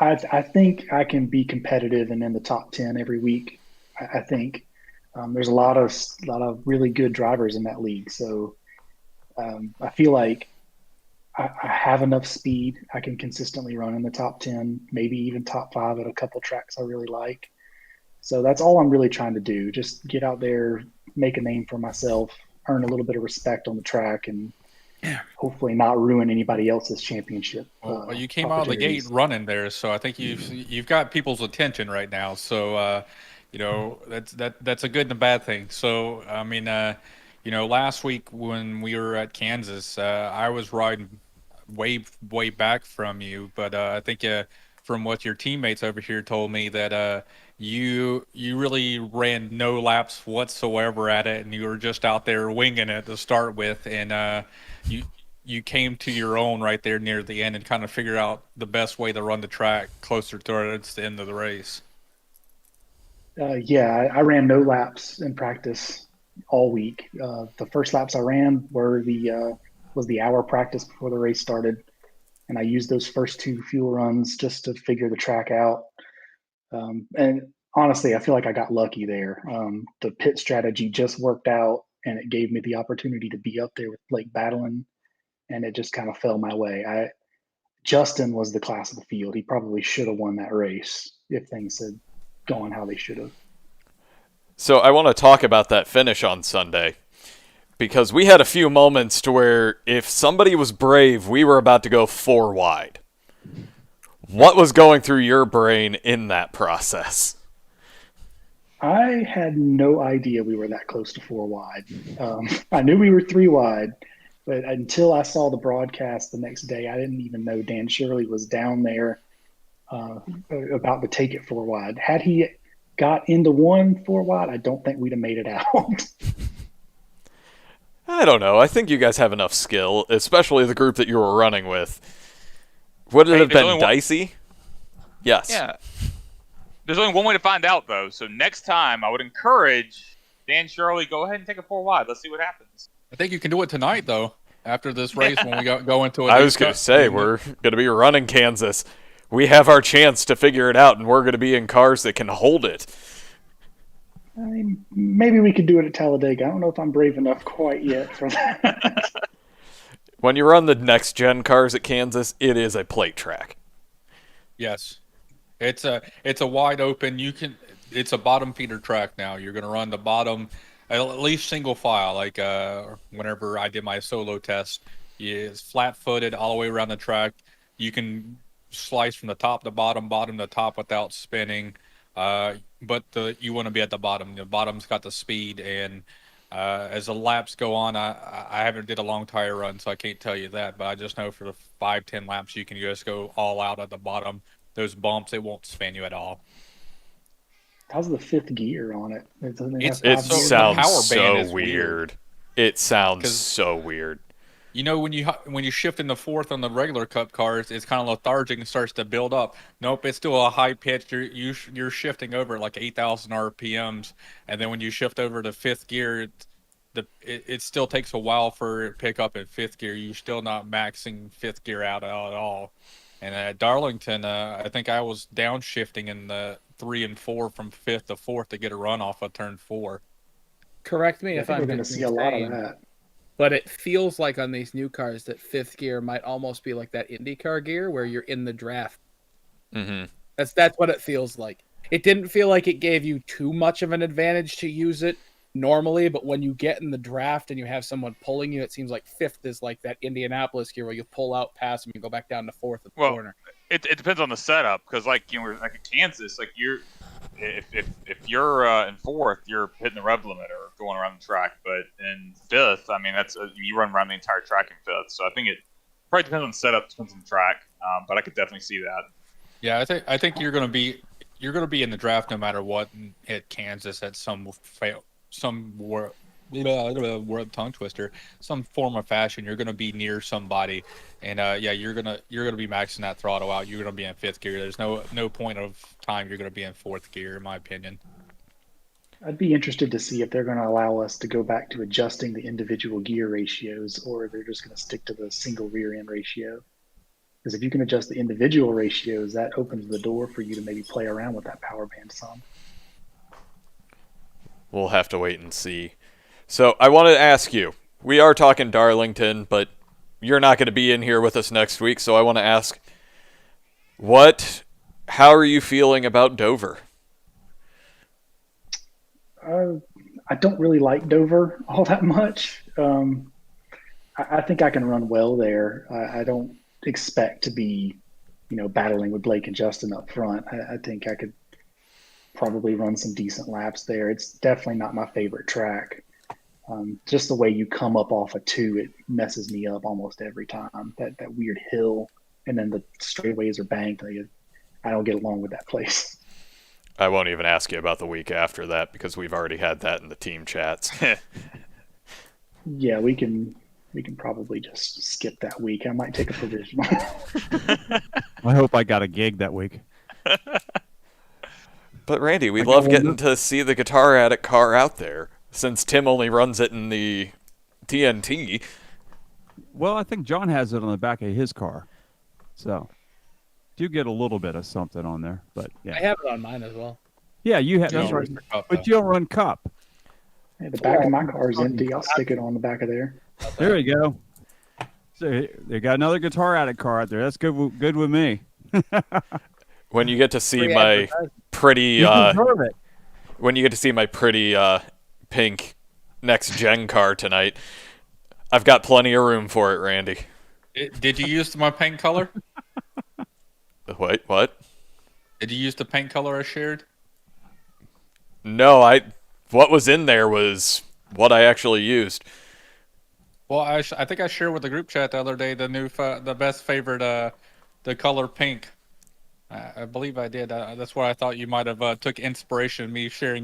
I think I can be competitive and in the top 10 every week. I think there's a lot of really good drivers in that league. So I feel like I have enough speed. I can consistently run in the top 10, maybe even top 5 at a couple tracks I really like. So that's all I'm really trying to do. Just get out there, make a name for myself, earn a little bit of respect on the track, and hopefully not ruin anybody else's championship. Well, you came out of the gate running there, so I think you've got people's attention right now. So that's a good and a bad thing. So I mean, last week when we were at Kansas, I was riding way back from you, but I think from what your teammates over here told me that you really ran no laps whatsoever at it, and you were just out there winging it to start with, and you came to your own right there near the end and kind of figured out the best way to run the track closer towards the end of the race. Yeah, I ran no laps in practice all week. The first laps I ran were was the hour practice before the race started, and I used those first 2 fuel runs just to figure the track out. And honestly, I feel like I got lucky there. The pit strategy just worked out, and it gave me the opportunity to be up there with Blake battling, and it just kind of fell my way. Justin was the class of the field. He probably should have won that race if things had gone how they should have. So I want to talk about that finish on Sunday, because we had a few moments to where if somebody was brave, we were about to go 4 wide. What was going through your brain in that process? I had no idea we were that close to 4 wide. I knew we were 3 wide, but until I saw the broadcast the next day, I didn't even know Dan Shirley was down there about to take it 4 wide. Had he got into 4 wide, I don't think we'd have made it out. I don't know. I think you guys have enough skill, especially the group that you were running with. Would it Hey, have there's been only one- dicey? Yes. Yeah. There's only one way to find out, though. So next time, I would encourage Dan Shirley, go ahead and take a 4 wide. Let's see what happens. I think you can do it tonight, though. After this race, when we go into it, I was going to say, we're going to be running Kansas. We have our chance to figure it out, and we're going to be in cars that can hold it. I mean, maybe we could do it at Talladega. I don't know if I'm brave enough quite yet for that. When you run the next-gen cars at Kansas, it is a plate track. Yes, it's a wide open. It's a bottom feeder track now. You're going to run the bottom, at least single file. Like whenever I did my solo test, it's flat footed all the way around the track. You can slice from the top to bottom, bottom to top without spinning. But you want to be at the bottom. The bottom's got the speed, and as the laps go on, I haven't did a long tire run, so I can't tell you that. But I just know for the 5-10 laps, you can just go all out at the bottom. Those bumps, it won't spin you at all. How's the fifth gear on it? It's- It So the sounds power band so is weird. It sounds 'Cause- so weird. You know, when you shift into fourth on the regular Cup cars, it's kind of lethargic and starts to build up. Nope, it's still a high pitch. You're shifting over at like 8,000 RPMs, and then when you shift over to fifth gear, it still takes a while for it to pick up in fifth gear. You're still not maxing fifth gear out at all. And at Darlington, I think I was downshifting in the 3 and 4 from fifth to fourth to get a run off of turn 4. Correct me I if think I'm we're going to see a lot of insane, that. but it feels like on these new cars that fifth gear might almost be like that IndyCar gear where you're in the draft. Mm-hmm. That's what it feels like. It didn't feel like it gave you too much of an advantage to use it normally, but when you get in the draft and you have someone pulling you, it seems like fifth is like that Indianapolis gear where you pull out past them, you go back down to fourth at the Well, corner. It depends on the setup because, like like in Kansas, like if you're in fourth, you're hitting the rev limit or going around the track. But in fifth, I mean that's you run around the entire track in fifth. So I think it probably depends on the setup, depends on the track. But I could definitely see that. Yeah, I think you're gonna be in the draft no matter what at Kansas at some word tongue twister, some form of fashion. You're gonna be near somebody, and you're gonna be maxing that throttle out. You're gonna be in fifth gear. There's no point of time you're gonna be in fourth gear, in my opinion. I'd be interested to see if they're going to allow us to go back to adjusting the individual gear ratios, or they're just going to stick to the single rear end ratio. Because if you can adjust the individual ratios, that opens the door for you to maybe play around with that power band some. We'll have to wait and see. So I wanted to ask you, we are talking Darlington, but you're not going to be in here with us next week, so I want to ask, how are you feeling about Dover? I don't really like Dover all that much. I think I can run well there. I don't expect to be, battling with Blake and Justin up front. I think I could probably run some decent laps there. It's definitely not my favorite track. Just the way you come up off a 2, it messes me up almost every time. That weird hill, and then the straightaways are banked. I don't get along with that place. I won't even ask you about the week after that because we've already had that in the team chats. Yeah, we can probably just skip that week. I might take a provisional. I hope I got a gig that week. But Randy, we I love got getting one. to see the Guitar Addict car out there since Tim only runs it in the TNT. Well, I think John has it on the back of his car. So, do get a little bit of something on there. But, I yeah. have it on mine as well. Yeah, you have. You That's don't right. race the Cup, But though. you don't run Cup. Hey, the back of my car is empty. I'll stick it on the back of there. There you go. So, they got another Guitar Addict car out there. That's good with me. When you get to see Free my advertising. pretty, You deserve it. when you get to see my pretty pink next gen car tonight, I've got plenty of room for it, Randy. Did you use my paint color? Wait, what? Did you use the paint color I shared? No, what was in there was what I actually used. Well, I think I shared with the group chat the other day the best favorite the color pink. I believe I did. That's where I thought you might have took inspiration in me sharing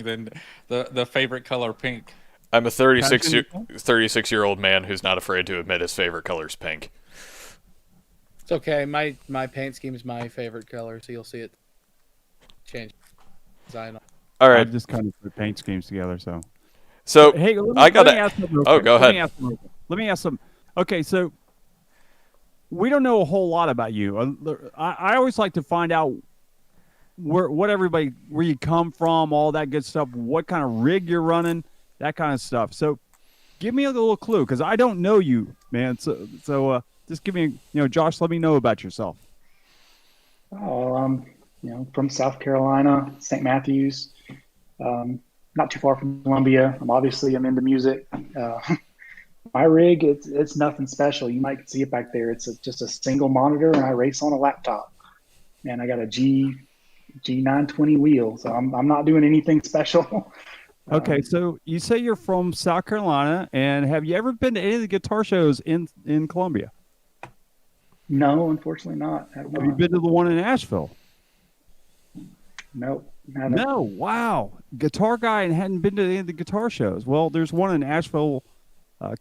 the favorite color pink. I'm a 36 Passion? year old man who's not afraid to admit his favorite color is pink. It's okay. My paint scheme is my favorite color, so you'll see it change design. All I right. just kind of put paint schemes together. So So hey, let me, I gotta. let me ask something real Oh, quick. go Let ahead. me ask something real quick. Let me ask some. Okay, so we don't know a whole lot about you. I always like to find out where you come from, all that good stuff, what kind of rig you're running, that kind of stuff. So give me a little clue because I don't know you, man. So just give me, Josh, let me know about yourself. Oh, from South Carolina, St. Matthews, not too far from Columbia. I'm into music. My rig, it's nothing special. You might see it back there. It's just a single monitor, and I race on a laptop. And I got a G920 wheel, so I'm not doing anything special. Okay, so you say you're from South Carolina, and have you ever been to any of the guitar shows in Columbia? No, unfortunately not. Have Have you not. been to the one in Asheville? Nope, haven't. No, wow. Guitar guy and hadn't been to any of the guitar shows. Well, there's one in Asheville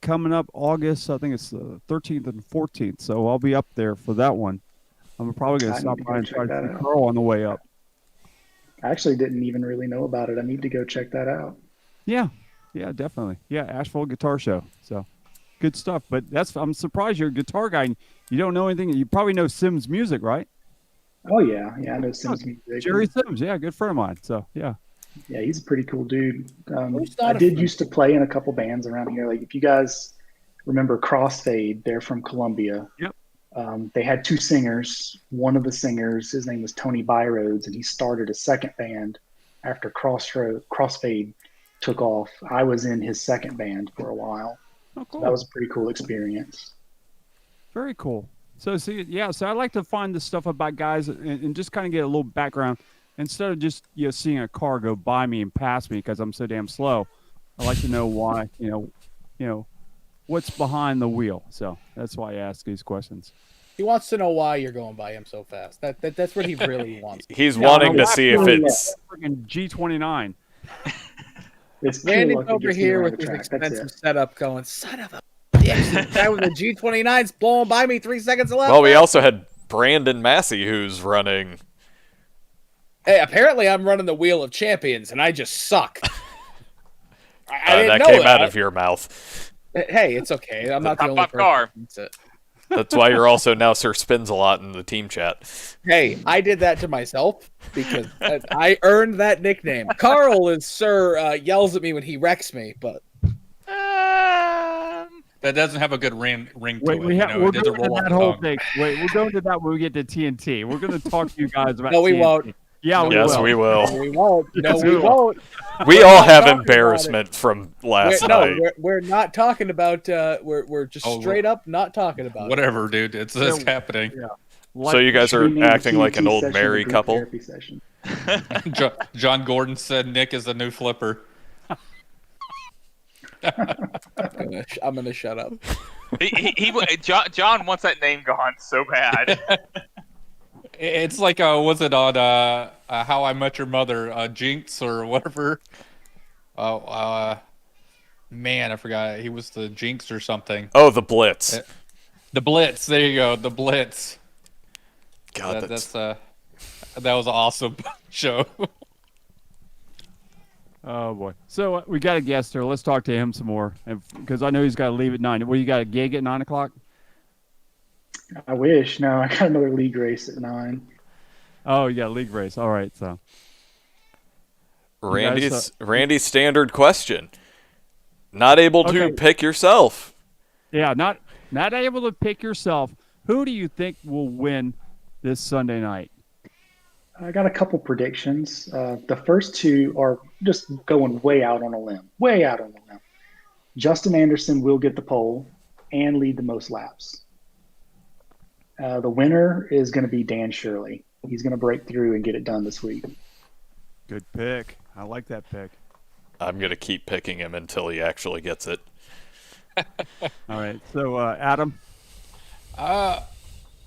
coming up August. I think it's the 13th and 14th. So I'll be up there for that one. I'm probably going I to need stop to by go and try check to that see out. Carl on the way up. I actually didn't even really know about it. I need to go check that out. Yeah, definitely. Yeah, Asheville Guitar Show. So good stuff. But I'm surprised you're a guitar guy and you don't know anything. You probably know Sims music, right? Oh yeah, I know Sims music. Jerry Sims, yeah, good friend of mine. So yeah. Yeah, he's a pretty cool dude. Who's I not a did friend? used to play in a couple bands around here. Like if you guys remember Crossfade, they're from Columbia. Yep. They had two singers. One of the singers, his name was Tony Byroads, and he started a second band after Crossfade took off. I was in his second band for a while. Oh, So cool. that was a pretty cool experience. Very cool. So so I like to find this stuff about guys and just kind of get a little background instead of just seeing a car go by me and pass me because I'm so damn slow. I like to know why, what's behind the wheel. So that's why I ask these questions. He wants to know why you're going by him so fast. That's what he really wants. He's Yeah, wanting on a to see if laptop, it's. freaking G29. It's pure Randy's luck it over gets me here around with the his track. That's expensive it. setup going, son of a bitch. The guy with the G29's blowing by me 3 seconds left. Well, we also had Brandon Massey who's running. Hey, apparently I'm running the Wheel of Champions, and I just suck. I didn't That know came that. out of your mouth. Hey, it's okay. I'm not the top only five person. car. who thinks it. That's why you're also now Sir Spins a lot in the team chat. Hey, I did that to myself because I earned that nickname. Carl is Sir yells at me when he wrecks me, but That doesn't have a good ring to Wait, it. we're It going doesn't to roll off that the whole tongue. thing. Wait, we're going to that when we get to TNT. We're going to talk to you guys about No, we TNT. won't. Yeah, No, we Yes, will. we no, will. we won't. No, Yes, we we will. won't. We We're all not have talking about embarrassment from last night. We're not talking about. We're just Oh, straight up not talking about. Whatever, dude. It's happening. So you guys Should are be named acting like an TNT old session, the married group couple. therapy session. John Gordon said Nick is the new flipper. I'm gonna shut up. John wants that name gone so bad. It's like was it on How I Met Your Mother, Jinx or whatever? Man, I forgot. He was the Jinx or something. Oh, the Blitz. The Blitz. There you go. The Blitz. God, That was an awesome show. Oh boy. So we got a guest here. Let's talk to him some more, because I know he's got to leave at 9. Well, you got a gig at 9 o'clock? I wish. No, I got another league race at 9. Oh, you got a league race. All right. So Randy's standard question. Not able to Okay. pick yourself. yeah, not able to pick yourself. Who do you think will win this Sunday night? I got a couple predictions. The first two are just going way out on a limb. Way out on a limb. Justin Anderson will get the pole and lead the most laps. The winner is going to be Dan Shirley. He's going to break through and get it done this week. Good pick. I like that pick. I'm gonna keep picking him until he actually gets it. All right. So, Adam. I'm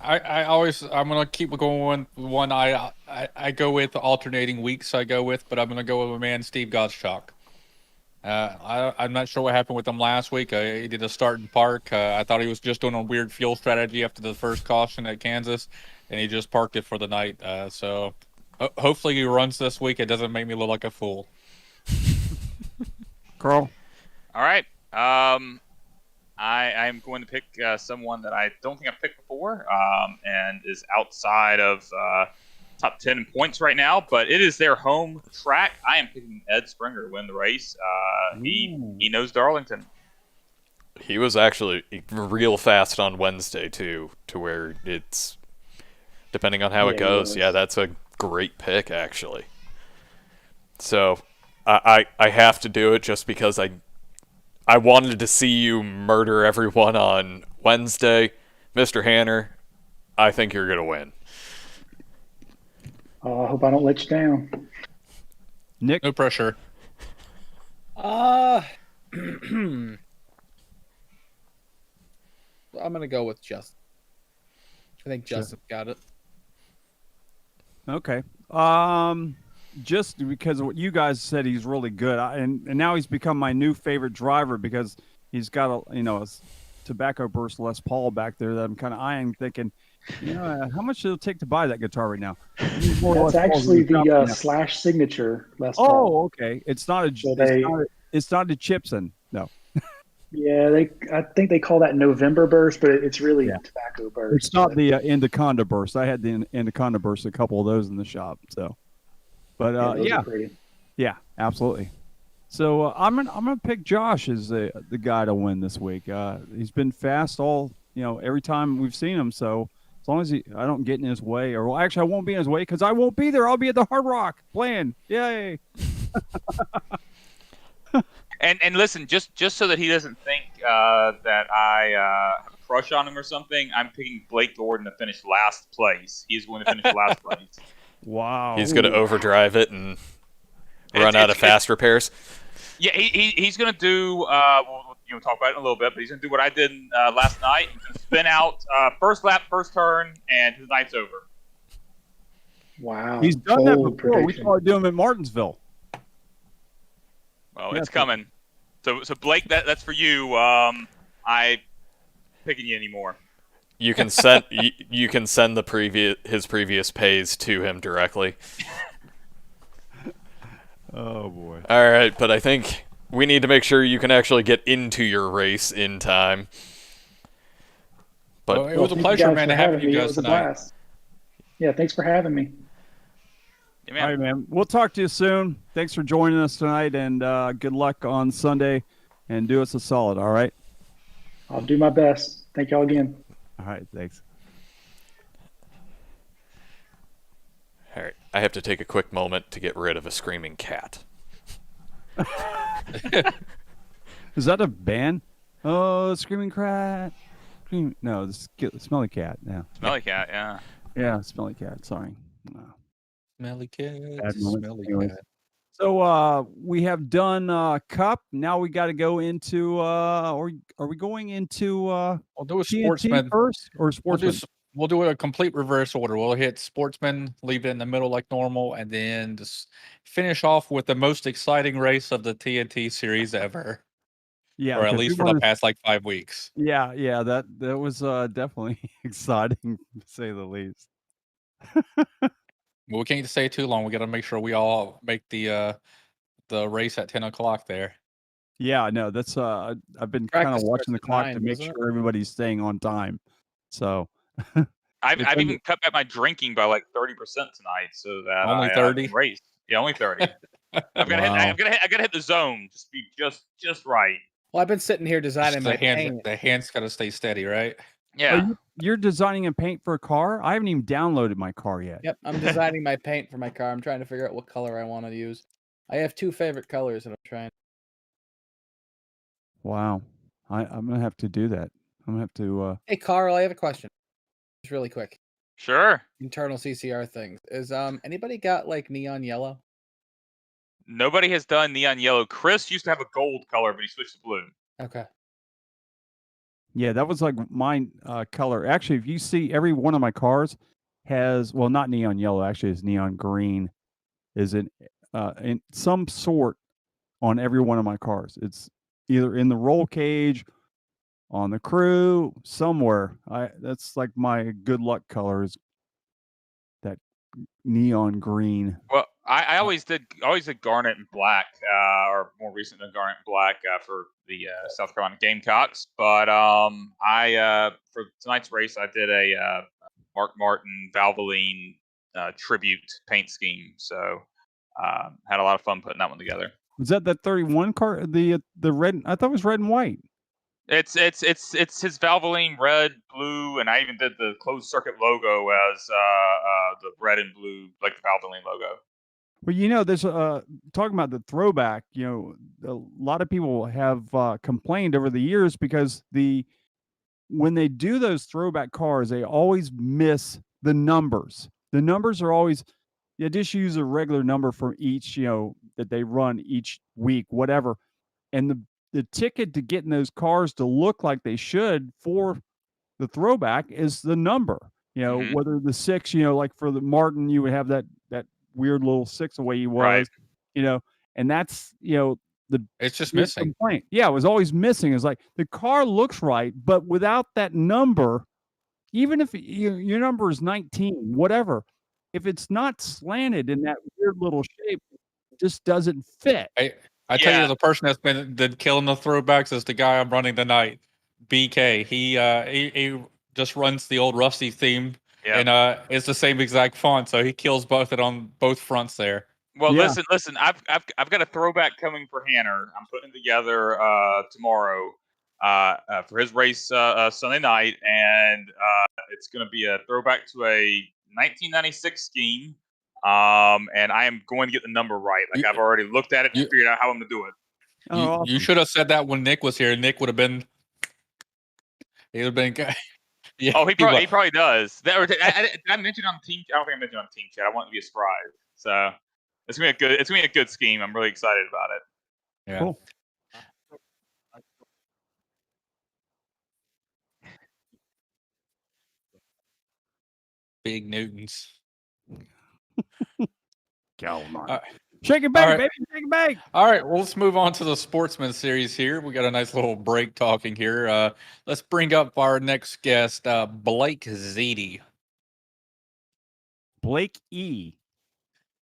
gonna keep going with one I go with alternating weeks. I go with, but I'm gonna go with my man Steve Gottschalk. I'm not sure what happened with him last week. He did a start in park. I thought he was just doing a weird fuel strategy after the first caution at Kansas, and he just parked it for the night. So hopefully he runs this week. It doesn't make me look like a fool. Carl. All right. I'm going to pick someone that I don't think I've picked before, and is outside of top 10 in points right now, but it is their home track. I am picking Ed Springer to win the race. He knows Darlington. He was actually real fast on Wednesday too, to where it's depending on how it Yeah, he goes. was. Yeah, that's a great pick actually. So I have to do it just because I wanted to see you murder everyone on Wednesday, Mr. Hanner. I think you're gonna win. I hope I don't let you down. Nick. No pressure. I'm gonna go with Justin. I think Justin got it. Okay. Just because of what you guys said, he's really good, and now he's become my new favorite driver because he's got a tobacco burst Les Paul back there that I'm kind of eyeing, thinking, how much it'll take to buy that guitar right now? That's actually the Slash signature Les Paul. Oh, okay. It's not a. So it's not a Chipson. No, Yeah, I think they call that November burst, but it's really tobacco burst. it's not the Anaconda burst. I had the Anaconda burst, a couple of those in the shop. So, but those are pretty. yeah, absolutely. So I'm gonna pick Josh as the guy to win this week. He's been fast every time we've seen him. So as long as I don't get in his way, or actually I won't be in his way because I won't be there. I'll be at the Hard Rock playing. Yay! And listen, just so that he doesn't think that I have a crush on him or something, I'm picking Blake Gordon to finish last place. He's going to finish last place. Wow. He's gonna overdrive it and run out of fast repairs. Yeah, he's going to do. We'll talk about it in a little bit, but he's going to do what I did last night. He's going to spin out first lap, first turn, and his night's over. Wow. He's done that Bold before. We prediction. saw him do him at Martinsville. Well, Yeah, it's coming. So Blake, that's for you. I picking you anymore. You can send you can send his previous pays to him directly. Oh boy. All right, but I think we need to make sure you can actually get into your race in time. But Well, it was a thank pleasure, guys man, for to have having you me. It guys was a tonight. blast. Yeah, thanks for having me. Yeah, All man. right, man. We'll talk to you soon. Thanks for joining us tonight, and good luck on Sunday. And do us a solid. All right. I'll do my best. Thank y'all again. All right. Thanks. all right, I have to take a quick moment to get rid of a screaming cat. Is that a band? Oh, screaming cat. No, the smelly cat. Yeah. Smelly cat, yeah. Yeah, smelly cat. Sorry. No. Smelly cat. Bad moment. Smelly Anyways. cat. So we have done Cup. Now we got to go into. Or are we going into We'll do a TNT sportsman first or sportsman? We'll do a complete reverse order. We'll hit sportsman, leave it in the middle like normal, and then just finish off with the most exciting race of the TNT series ever, Yeah, or at 'cause least we for wanna- the past like 5 weeks. Yeah, that was definitely exciting to say the least. Well, we can't stay too long. We got to make sure we all make the race at 10 o'clock there. Yeah, no, that's I've been kind of Practice watching the starts at clock 9, to make doesn't it? sure everybody's staying on time. So I've It's even cut back my drinking by like 30% tonight, so that Only I 30? can race. Yeah, only 30. I gotta hit the zone. Just be just right. Well, I've been sitting here designing The my hands, paint. the hands got to stay steady, right? Yeah. you're designing a paint for a car? I haven't even downloaded my car yet. Yep, I'm designing my paint for my car. I'm trying to figure out what color I want to use. I have 2 favorite colors that I'm trying. Wow, I'm gonna have to do that. I'm gonna have to. Hey, Carl, I have a question. Just really quick. Sure. Internal CCR things. Is anybody got like neon yellow? Nobody has done neon yellow. Chris used to have a gold color, but he switched to blue. Okay. Yeah, that was like mine color. Actually, if you see every one of my cars has, well, not neon yellow, actually it's neon green, is in some sort on every one of my cars. It's either in the roll cage, on the crew, somewhere. That's like my good luck color is that neon green. Well, I always did garnet and black, or more recent than garnet and black for the South Carolina Gamecocks. But for tonight's race, I did a Mark Martin Valvoline tribute paint scheme. So had a lot of fun putting that one together. Was that 31 car? The red? I thought it was red and white. It's his Valvoline red, blue, and I even did the closed circuit logo as the red and blue, like the Valvoline logo. Well, there's talking about the throwback. A lot of people have complained over the years because when they do those throwback cars, they always miss the numbers. The numbers are always, they just use a regular number for each, that they run each week, whatever. And the ticket to getting those cars to look like they should for the throwback is the number. Whether the 6, like for the Martin, you would have that weird little 6 the way he was, right. And that's It's just missing. complaint. Yeah, it was always missing. It's like the car looks right, but without that number, even if your number is 19, whatever, if it's not slanted in that weird little shape, it just doesn't fit. I tell you, the person that's been killing the throwbacks is the guy I'm running tonight, BK. He just runs the old Rusty theme, and it's the same exact font, so he kills both on both fronts there. Well, listen. I've got a throwback coming for Hanner. I'm putting it together tomorrow for his race Sunday night, and it's going to be a throwback to a 1996 scheme. And I am going to get the number right. Like I've already looked at it and figured out how I'm going to do it. You should have said that when Nick was here. Nick would have been. He would have been. Yeah, he probably does. Did I mention on team? I don't think I mentioned on team chat. I want it to be a surprise. So it's gonna be a good scheme. I'm really excited about it. Yeah. Cool. Big Newtons. Shake it back, All right. baby. Shake it back. All right, well, let's move on to the Sportsman Series here. We got a nice little break talking here. Let's bring up our next guest, Blake Ziti. Blake E.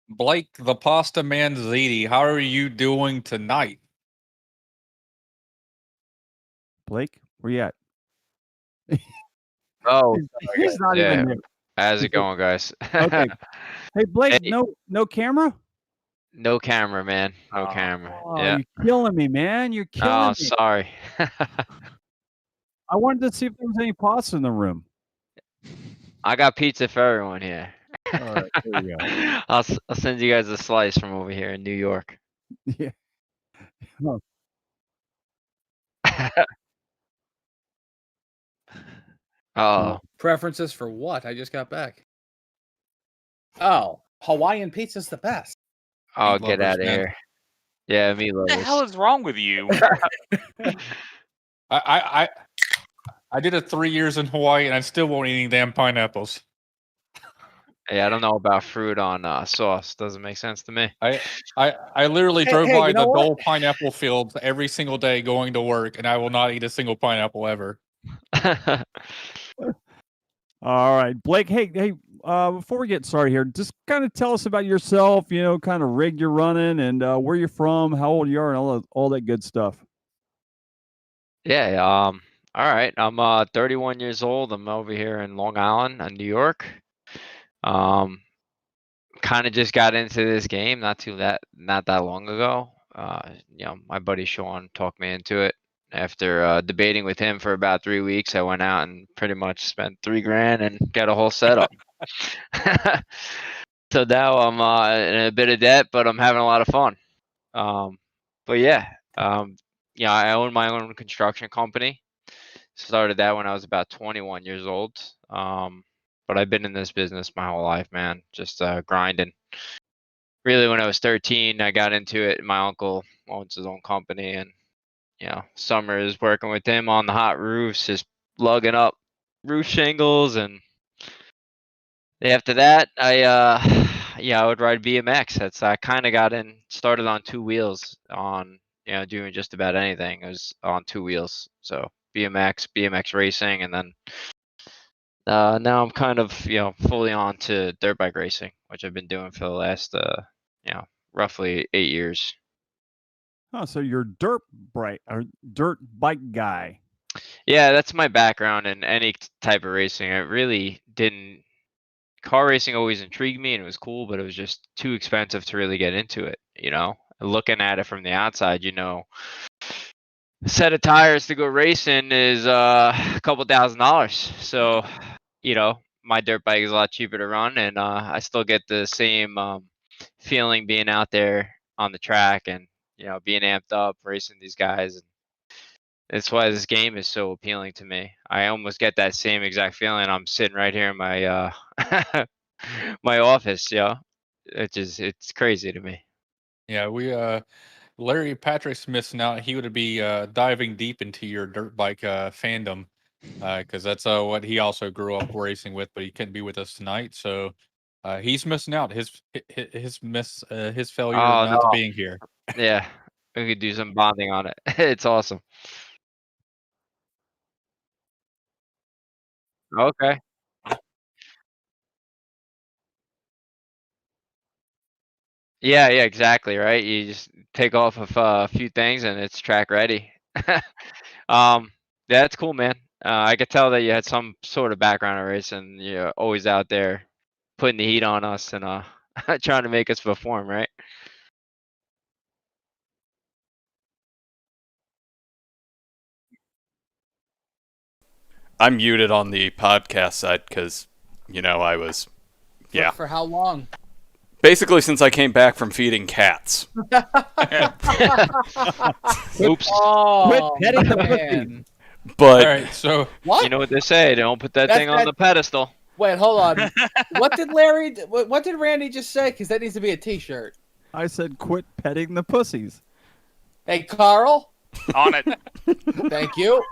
Blake, the Pasta Man Ziti. How are you doing tonight? Blake, where you at? Oh, He's not yeah. even there. How's it going, guys? Okay. Hey, Blake, Hey. no camera? No camera, man. No camera. Oh, Yeah. you're killing me, man. You're killing Oh, me. sorry. I wanted to see if there was any pasta in the room. I got pizza for everyone here. All right, there you go. I'll send you guys a slice from over here in New York. Yeah. Oh, Oh, Preferences for what? I just got back. Oh, Hawaiian pizza's the best. oh, Meat get lovers, out of man. here. Yeah, me What the hell lovers. is wrong with you? I did it 3 years in Hawaii, and I still won't eat any damn pineapples. Yeah, I don't know about fruit on sauce. Doesn't make sense to me. I literally drove hey, by you the know what? Dole pineapple fields every single day going to work, and I will not eat a single pineapple ever. all right, Blake. Hey. Before we get started here, just kind of tell us about yourself. Kind of rig you're running and where you're from, how old you are, and all that good stuff. Yeah, all right. I'm 31 years old. I'm over here in Long Island, New York. Kind of just got into this game not that long ago. My buddy Sean talked me into it. After debating with him for about 3 weeks, I went out and pretty much spent $3,000 and got a whole setup. So now I'm in a bit of debt, but I'm having a lot of fun. But yeah, I own my own construction company. Started that when I was about 21 years old. But I've been in this business my whole life, man. Just grinding. really when I was 13, I got into it. My uncle owns his own company, and summers working with him on the hot roofs, just lugging up roof shingles. And after that, I would ride BMX. I kind of started on two wheels on doing just about anything. It was on two wheels, so BMX racing, and then now I'm kind of fully on to dirt bike racing, which I've been doing for the last roughly 8 years. Oh, so you're dirt bike guy. Yeah, that's my background in any type of racing. It really didn't. Car racing always intrigued me and it was cool, but it was just too expensive to really get into it. Looking at it from the outside, a set of tires to go racing is a couple $1,000s. So, my dirt bike is a lot cheaper to run, and I still get the same feeling being out there on the track and being amped up racing these guys. And that's why this game is so appealing to me. I almost get that same exact feeling. I'm sitting right here in my my office. It's crazy to me. Yeah, Larry Patrick's missing out. He would be diving deep into your dirt bike fandom, because that's what he also grew up racing with, but he couldn't be with us tonight. So he's missing out. His failure Oh, not to no. being here. Yeah, we could do some bonding on it. It's awesome. Okay. Yeah, exactly, right? You just take off of a few things and it's track ready. Um, yeah, that's cool, man. I could tell that you had some sort of background in racing. You're always out there putting the heat on us and trying to make us perform, right? I'm muted on the podcast side because, I was, For how long? basically since I came back from feeding cats. Oops. Oh, Quit petting the man. But All right, so What? You know what they say? Don't put that thing on That- the pedestal. Wait, hold on. What did what did Randy just say? Because that needs to be a T-shirt. I said quit petting the pussies. Hey, Carl. On it. Thank you.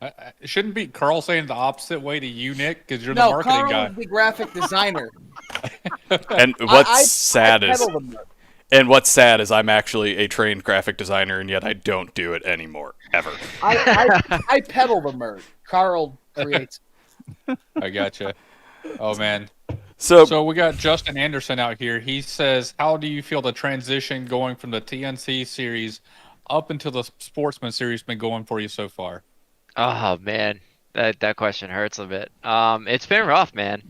it shouldn't be Carl saying the opposite way to you, Nick, because you're the No, marketing Carl guy. is the graphic designer. and what's sad is I'm actually a trained graphic designer, and yet I don't do it anymore ever. I pedal the merch. Carl creates. I gotcha. Oh man. So So we got Justin Anderson out here. He says, "How do you feel the transition going from the TNC series up until the Sportsman series been going for you so far?" Oh man, that question hurts a bit. It's been rough, man.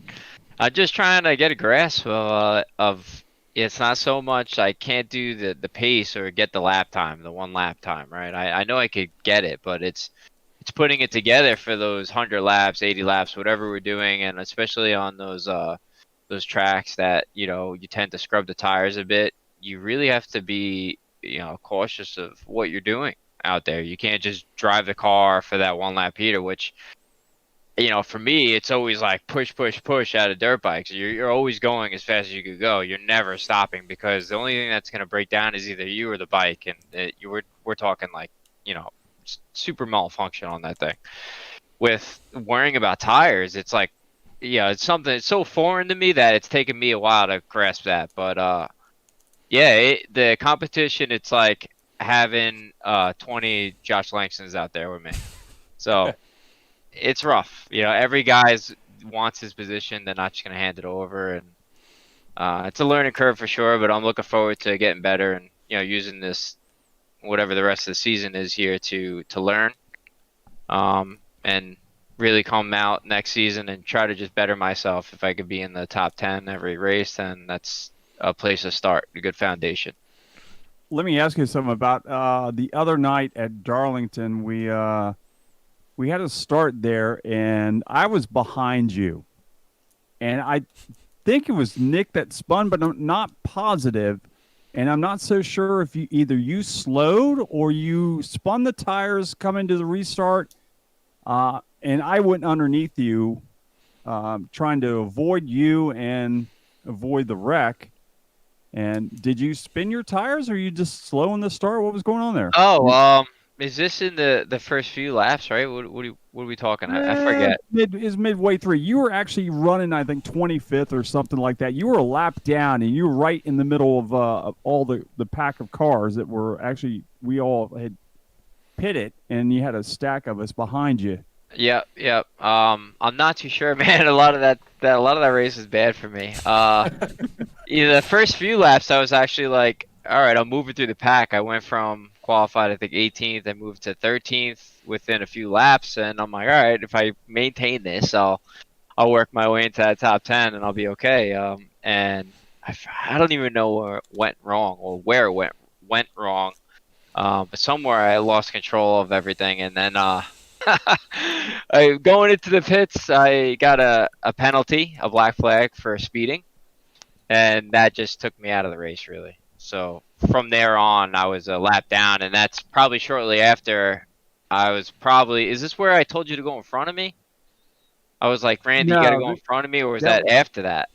I'm just trying to get a grasp of it's not so much I can't do the pace or get the lap time, the one lap time, right? I know I could get it, but it's putting it together for those 100 laps, 80 laps, whatever we're doing, and especially on those tracks that you tend to scrub the tires a bit. You really have to be cautious of what you're doing out there. You can't just drive the car for that one lap heater, which for me, it's always like push out of dirt bikes. You're always going as fast as you could go. You're never stopping because the only thing that's going to break down is either you or the bike. And we're talking like, super malfunction on that thing. With worrying about tires, it's like, it's something that's so foreign to me that it's taken me a while to grasp that. But the competition, it's like having 20 Josh Langstons out there with me. So it's rough. Every guy wants his position. They're not just going to hand it over. And it's a learning curve for sure, but I'm looking forward to getting better and, using this, whatever the rest of the season is here to learn and really come out next season and try to just better myself. If I could be in the top 10 every race, then that's a place to start, a good foundation. Let me ask you something about the other night at Darlington. We had a start there, and I was behind you. And I think it was Nick that spun, but I'm not positive. And I'm not so sure if you slowed or you spun the tires coming to the restart. And I went underneath you, trying to avoid you and avoid the wreck. And did you spin your tires, or you just slow in the start? What was going on there? Oh, is this in the first few laps, right? What are we talking? I forget. Is midway through. You were actually running, I think, 25th or something like that. You were a lap down, and you were right in the middle of all the pack of cars that were actually, we all had pitted, and you had a stack of us behind you. Yep. I'm not too sure, man. A lot of that race is bad for me. The first few laps, I was actually like, all right, I'm moving through the pack. I went from qualified, I think 18th, I moved to 13th within a few laps, and I'm like, all right, if I maintain this, I'll work my way into that top 10, and I'll be okay. And I don't even know where it went wrong or where it went wrong. But somewhere I lost control of everything, and then going into the pits, I got a penalty, a black flag for speeding, and that just took me out of the race, really. So from there on, I was a lap down, and that's probably shortly after I was probably... Is this where I told you to go in front of me? I was like, Randy, you got to go in front of me, or was that after that?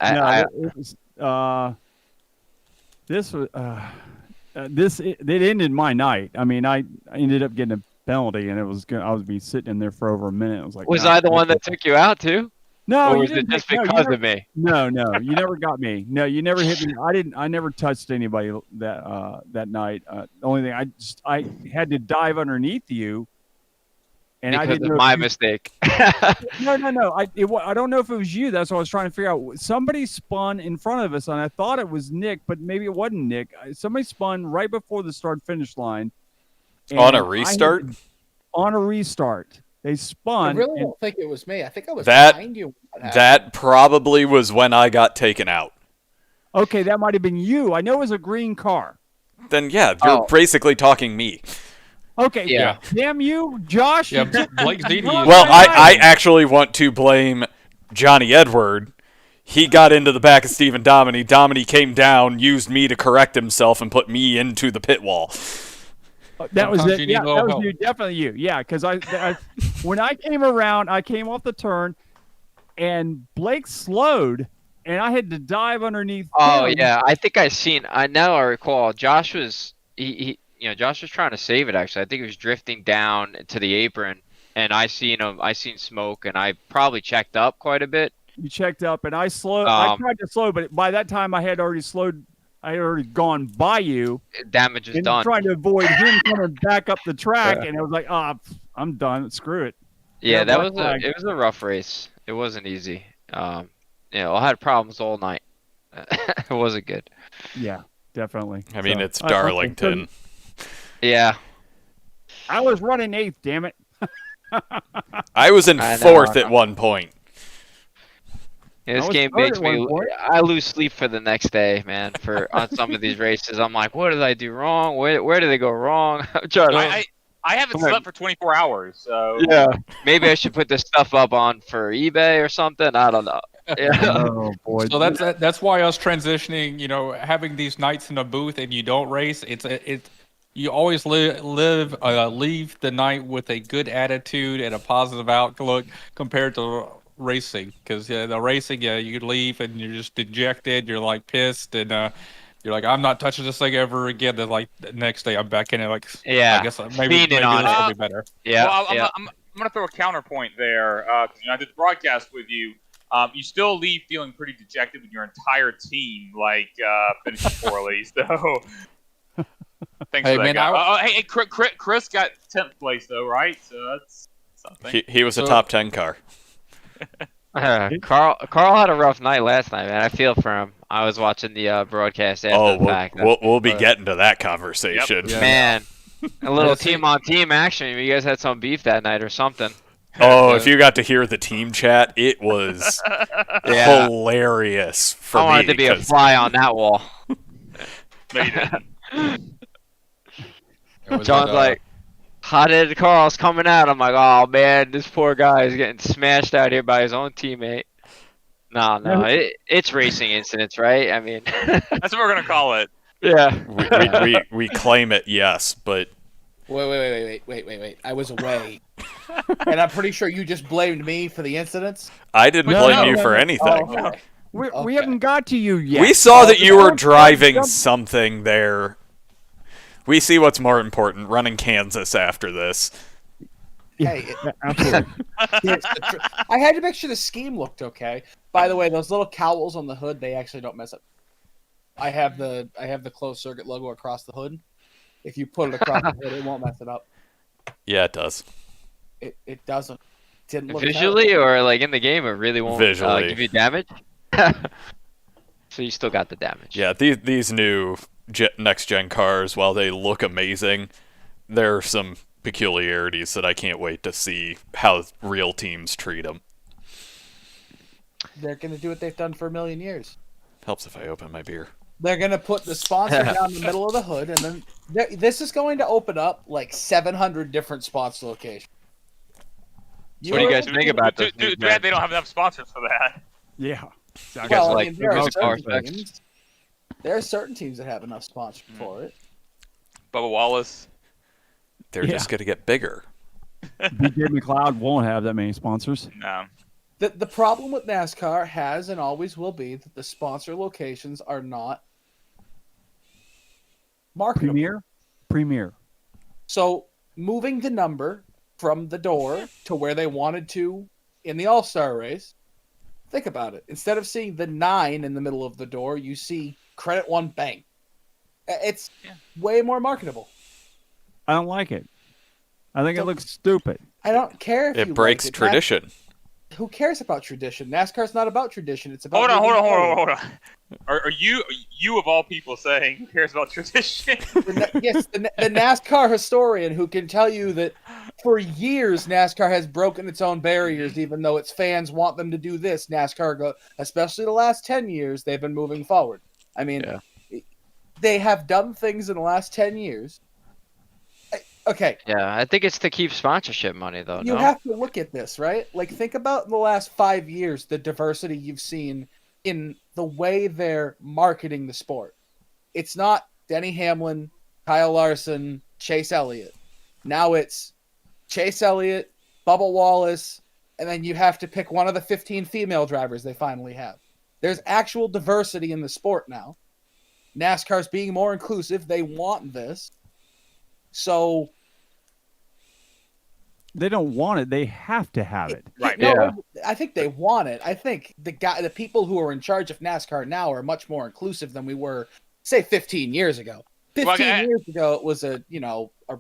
It ended my night. I mean, I ended up getting a penalty, and I was be sitting in there for over a minute. It was like, was I the one that took you out too? No, or you was it didn't just take- no, you because never- of me? No, you never got me. No, you never hit me. I never touched anybody that night. The only thing I had to dive underneath you, and Because I didn't of know. my if you- mistake. No. I don't know if it was you. That's what I was trying to figure out. Somebody spun in front of us, and I thought it was Nick, but maybe it wasn't Nick. Somebody spun right before the start-finish line. On and a restart? On a restart. They I spun. really and- don't think it was me. I think I was That- behind you. when happened. That probably was when I got taken out. okay, that might have been you. I know it was a green car. Then yeah, you're Oh. basically talking me. Okay, Yeah. damn you, Josh. Yeah, you Blake Ziti. Well, I actually want to blame Johnny Edward. He got into the back of Stephen Dominy. Dominy came down, used me to correct himself, and put me into the pit wall. That was Sometimes it. you need Yeah, a that little was help. you. Definitely you. Yeah, because I when I came around, I came off the turn, and Blake slowed, and I had to dive underneath. Oh him. yeah, I think I now I recall. Josh was Josh was trying to save it. Actually, I think he was drifting down to the apron, and I seen smoke, and I probably checked up quite a bit. You checked up, and I slowed. I tried to slow, but by that time I had already slowed. I had already gone by you, Damage was and done. trying to avoid him coming back up the track. And I was like, I'm done. Screw it. Yeah, Yeah, that black was flag. it was a rough race. It wasn't easy. I had problems all night. It wasn't good. Yeah, definitely. I mean, So, it's okay, so Darlington. Yeah. I was running 8th. Damn it. I was in I know, fourth I at know. one point. Yeah, this was game third makes at me. one point. I lose sleep for the next day, man. On some of these races, I'm like, what did I do wrong? Where did they go wrong? I'm trying to. I haven't Go ahead. slept for 24 hours, so Yeah. Maybe I should put this stuff up on for eBay or something. I don't know. Yeah. Oh boy. So that's why us transitioning, having these nights in a booth and you don't race. You always leave the night with a good attitude and a positive outlook compared to racing. Because the racing, you leave and you're just dejected. You're like pissed and you're like, I'm not touching this thing ever again. Then like the next day I'm back in it. Like Yeah. I guess maybe Feeding on this it. will be better. Yeah. well, yeah. I'm gonna throw a counterpoint there. 'Cause, I did the broadcast with you. You still leave feeling pretty dejected when your entire team finishes poorly. So thanks Hey, for that. man, Guy. Hey, Chris got 10th place though, right? So that's something. He was a So- top 10 car. Carl had a rough night last night, man. I feel for him. I was watching the broadcast after Oh, the fact. we'll be getting to that conversation. Yeah. Man, a little Yeah, see- team on team action. You guys had some beef that night or something. Oh, if you got to hear the team chat, it was Yeah. hilarious for I me. wanted to be a 'cause fly on that wall. No, you didn't. It was John's like, hot-headed Carl's coming out. I'm like, oh man, this poor guy is getting smashed out here by his own teammate. No, it's racing incidents, right? I mean, That's what we're gonna call it. yeah. we claim it, yes, but Wait. I was away. And I'm pretty sure you just blamed me for the incidents. I didn't No, blame no, you no, for Oh, anything. okay. We Okay. haven't got to you yet. We saw that you were Don't driving jump- something there. We see what's more important, running Kansas after this. Hey, Yeah, absolutely. I had to make sure the scheme looked okay. By the way, those little cowls on the hood, they actually don't mess up. I have the closed circuit logo across the hood. If you put it across the hood, it won't mess it up. Yeah, it does. It doesn't. Didn't look Visually terrible. or like in the game, it really won't Visually. give you damage. So you still got the damage. Yeah, these new next-gen cars, while they look amazing, there are some peculiarities that I can't wait to see how real teams treat them. They're gonna do what they've done for a million years. Helps if I open my beer. They're gonna put the sponsor down the middle of the hood, and then this is going to open up like 700 different sponsor locations. What do you guys think about this? Too bad they don't have enough sponsors for that. Yeah. guys Well, I like mean, there are music car certain specs? teams. There are certain teams that have enough sponsors for it. Bubba Wallace. They're Yeah. just going to get bigger. BJ McLeod won't have that many sponsors. No. The problem with NASCAR has and always will be that the sponsor locations are not marketable. Premier. So moving the number from the door to where they wanted to in the All-Star race, think about it. Instead of seeing the 9 in the middle of the door, you see Credit One Bank. It's way more marketable. I don't like it. I think it So- looks stupid. I don't care if you It breaks like it. tradition. Who cares about tradition? NASCAR's not about tradition. It's about Hold moving on. forward. Are you of all people saying who cares about tradition? Yes, the NASCAR historian who can tell you that for years NASCAR has broken its own barriers, even though its fans want them to do this. NASCAR, especially the last 10 years, they've been moving forward. I mean, they have done things in the last 10 years. Okay, Yeah, I think it's to keep sponsorship money though. you no? have to look at this, right? Like, think about in the last 5 years the diversity you've seen in the way they're marketing the sport. It's not Denny Hamlin, Kyle Larson, Chase Elliott. Now it's Chase Elliott, Bubba Wallace, and then you have to pick one of the 15 female drivers they finally have. There's actual diversity in the sport now. NASCAR's being more inclusive. They want this. So They don't want it. They have to have it. Right. No, I think they want it. I think the people who are in charge of NASCAR now are much more inclusive than we were, say, 15 years ago. 15 years ago, it was a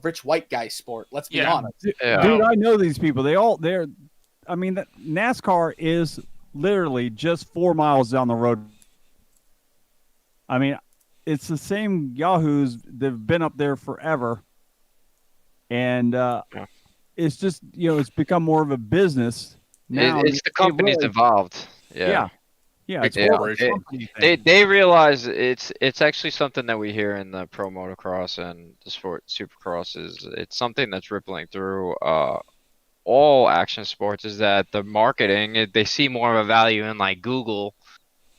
rich white guy sport. Let's be honest. Yeah. Dude, I know these people. I mean, NASCAR is literally just 4 miles down the road. I mean, it's the same yahoos that've been up there forever. And it's just, it's become more of a business now. It's the companies involved. Yeah. It's Yeah. more of a company thing. They realize it's actually something that we hear in the pro motocross and the sport supercross is it's something that's rippling through all action sports is that the marketing they see more of a value in like Google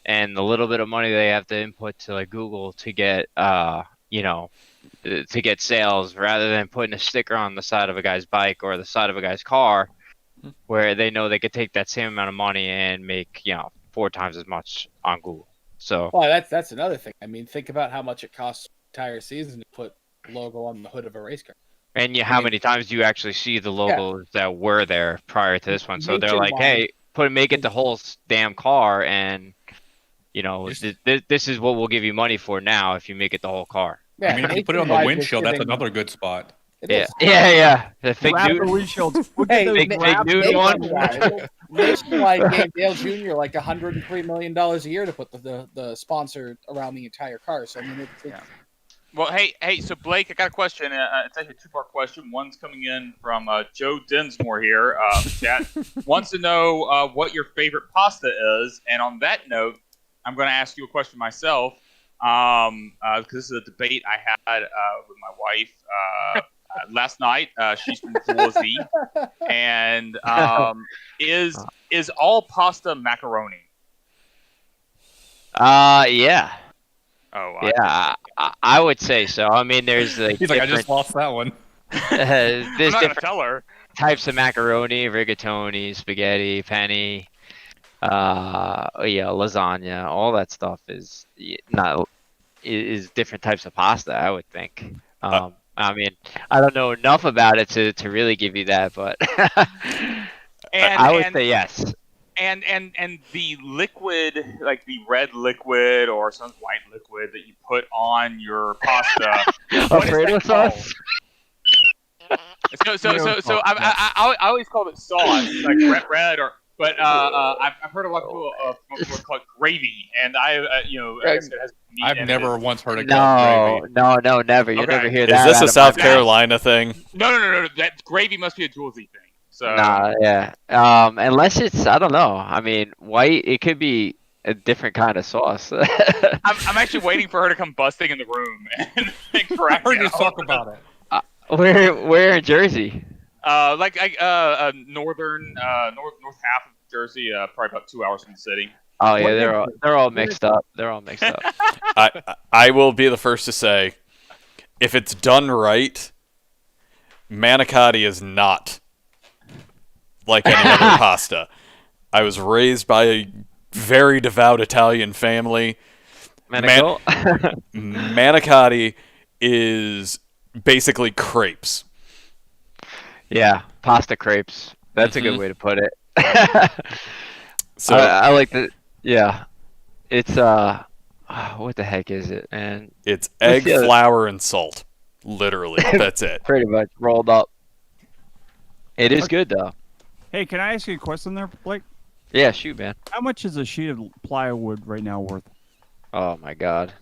and the little bit of money they have to input to like Google to get to get sales rather than putting a sticker on the side of a guy's bike or the side of a guy's car where they know they could take that same amount of money and make 4 times as much on Google. So Well, that's another thing. I mean, think about how much it costs the entire season to put a logo on the hood of a race car. and how many times do you actually see the logos that were there prior to this one? So they're like, Nationwide. hey, make it the whole damn car and this is what we'll give you money for now if you make it the whole car. Yeah, I mean, if you put it on the Nationwide, windshield, they're that's giving- another good spot. It Yeah, is. yeah. The fake Wrap the news. windshields. We'll Hey, get those Big wrapped- dude one. Nationwide gave Dale Jr. like $103 million a year to put the sponsor around the entire car. So I mean, it's Well, hey, so Blake, I got a question. It's actually a 2-part question. One's coming in from Joe Dinsmore here. Chat wants to know what your favorite pasta is, and on that note, I'm going to ask you a question myself because this is a debate I had with my wife last night. She's from Jersey, and is all pasta macaroni? Yeah. Oh, Yeah, I would say so. I mean, there's like He's like, I different, just lost that one. I'm there's not gonna different tell her. types of macaroni, rigatoni, spaghetti, penne. lasagna, all that stuff is not is different types of pasta, I would think. I mean, I don't know enough about it to really give you that, but I would say yes. And the liquid, like the red liquid or some white liquid that you put on your pasta. what is Alfredo that called? sauce. So I always called it sauce, like red or. But I've heard a lot of people call it gravy, and I guess it has meat I've in never it. once heard it called gravy. No, never. You'll Okay. never hear Is that. this out a of South my mouth. Carolina thing? No. That gravy must be a Julesy thing. So Nah, yeah. Unless it's, I don't know. I mean, white. It could be a different kind of sauce. I'm actually waiting for her to come busting in the room and I correct heard me. you talk about it. Where in Jersey? Northern north half of Jersey, probably about 2 hours from the city. Oh yeah, they're all mixed up. They're all mixed up. I will be the first to say, if it's done right, manicotti is not like any other pasta. I was raised by a very devout Italian family. Manico? Manicotti is basically crepes. Yeah, pasta crepes. That's a good way to put it. So I like the. Yeah, it's what the heck is it, man? it's What's egg, the other- flour, and salt. Literally, that's it. Pretty much rolled up. It is good though. Hey, can I ask you a question there, Blake? Yeah, shoot, man. How much is a sheet of plywood right now worth? Oh my god.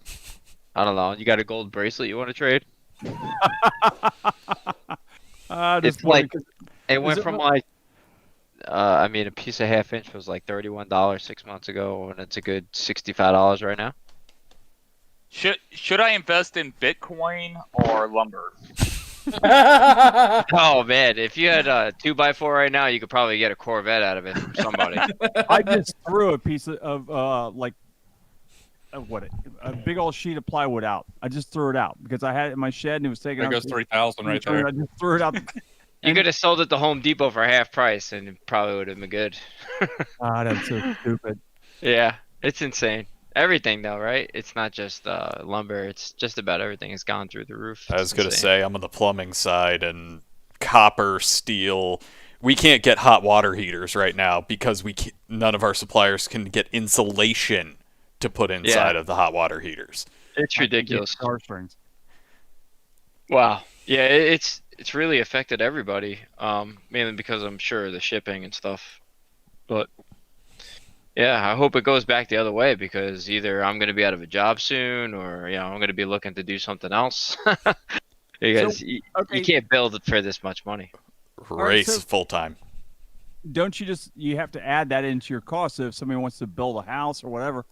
I don't know. You got a gold bracelet you want to trade? Just It's like wondering, it went it from mo- like I mean a piece of half-inch was like $31 6 months ago, and it's a good $65 right now. Should I invest in Bitcoin or lumber? Oh man, if you had a 2x4 right now, you could probably get a Corvette out of it from somebody. I just threw a piece of a big old sheet of plywood out. I just threw it out because I had it in my shed and it was taken There out. goes 3,000 right there. I just threw it out. You could have sold it to Home Depot for half price, and it probably would have been good. Ah, that's so stupid. Yeah, it's insane. Everything though, right? It's not just lumber. It's just about everything has gone through the roof. I was It's going to insane. say, I'm on the plumbing side, and copper, steel. We can't get hot water heaters right now because none of our suppliers can get insulation to put inside of the hot water heaters. It's ridiculous. Star strings. Wow. Yeah, it's really affected everybody. Mainly because I'm sure the shipping and stuff. But yeah, I hope it goes back the other way because either I'm going to be out of a job soon, or I'm going to be looking to do something else. Because you can't build it for this much money. Race so- full time. Don't you have to add that into your cost? So if somebody wants to build a house or whatever,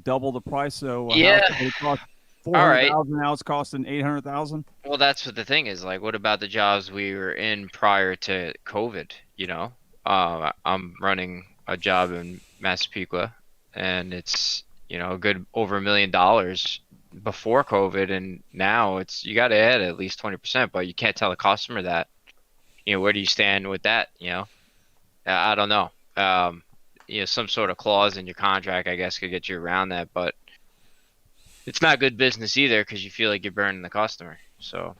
double the price. So Yeah. house would cost All right. $400,000, now it's costing $800,000. Well, that's what the thing is. Like, what about the jobs we were in prior to COVID? I'm running a job in Massapequa, and it's a good over $1 million before COVID, and now you got to add at least 20%, but you can't tell the customer that. Where do you stand with that? I don't know. Some sort of clause in your contract, I guess, could get you around that, but it's not good business either because you feel like you're burning the customer. So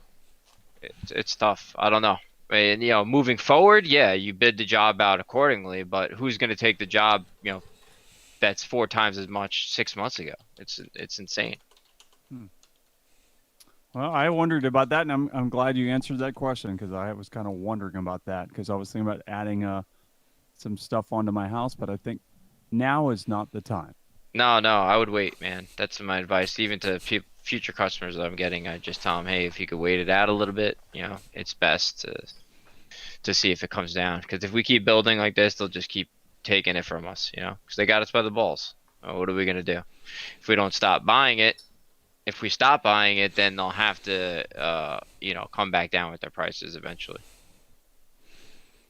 it's tough. I don't know. And moving forward, yeah, you bid the job out accordingly, but who's going to take the job? That's 4 times as much 6 months ago. It's insane. Well, I wondered about that, and I'm glad you answered that question because I was kind of wondering about that because I was thinking about adding some stuff onto my house, but I think now is not the time. No, I would wait, man. That's my advice, even to future customers that I'm getting. I just tell them, hey, if you could wait it out a little bit, it's best to see if it comes down. Because if we keep building like this, they'll just keep taking it from us, because they got us by the balls. What are we gonna do if we don't stop buying it? If we stop buying it, then they'll have to, come back down with their prices eventually.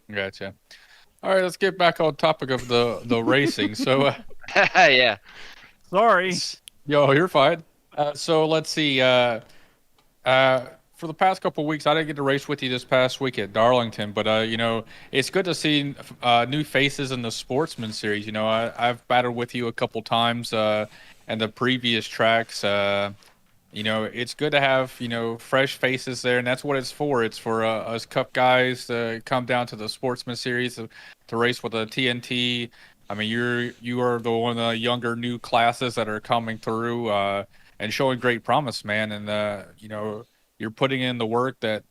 Gotcha. All right, let's get back on topic of the racing. So, Yeah. Sorry. yo, you're fine. So let's see. For for the past couple of weeks, I didn't get to race with you this past week at Darlington, but it's good to see new faces in the Sportsman Series. I've battled with you a couple times in the previous tracks. It's good to have fresh faces there, and that's what it's for. It's for us Cup guys to come down to the Sportsman Series to race with a TNT. I mean, you are one of the younger new classes that are coming through and showing great promise, man. And you're putting in the work that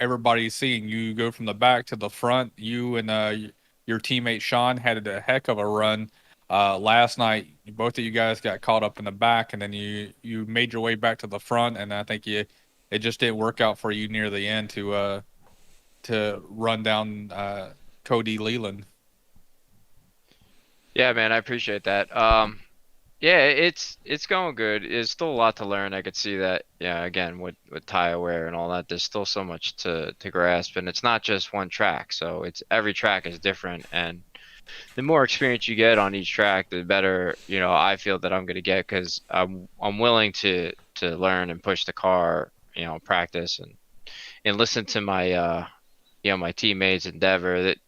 everybody's seeing. You go from the back to the front. You and your teammate Sean had a heck of a run last night. Both of you guys got caught up in the back, and then you made your way back to the front. And I think it just didn't work out for you near the end to run down Cody Leland. Yeah, man, I appreciate that. Yeah, it's going good. There's still a lot to learn. I could see that. Yeah, again, with tire wear and all that, there's still so much to grasp, and it's not just one track. So every track is different, and the more experience you get on each track, the better I feel that I'm going to get, because I'm willing to learn and push the car, practice and listen to my my teammates, Endeavor. That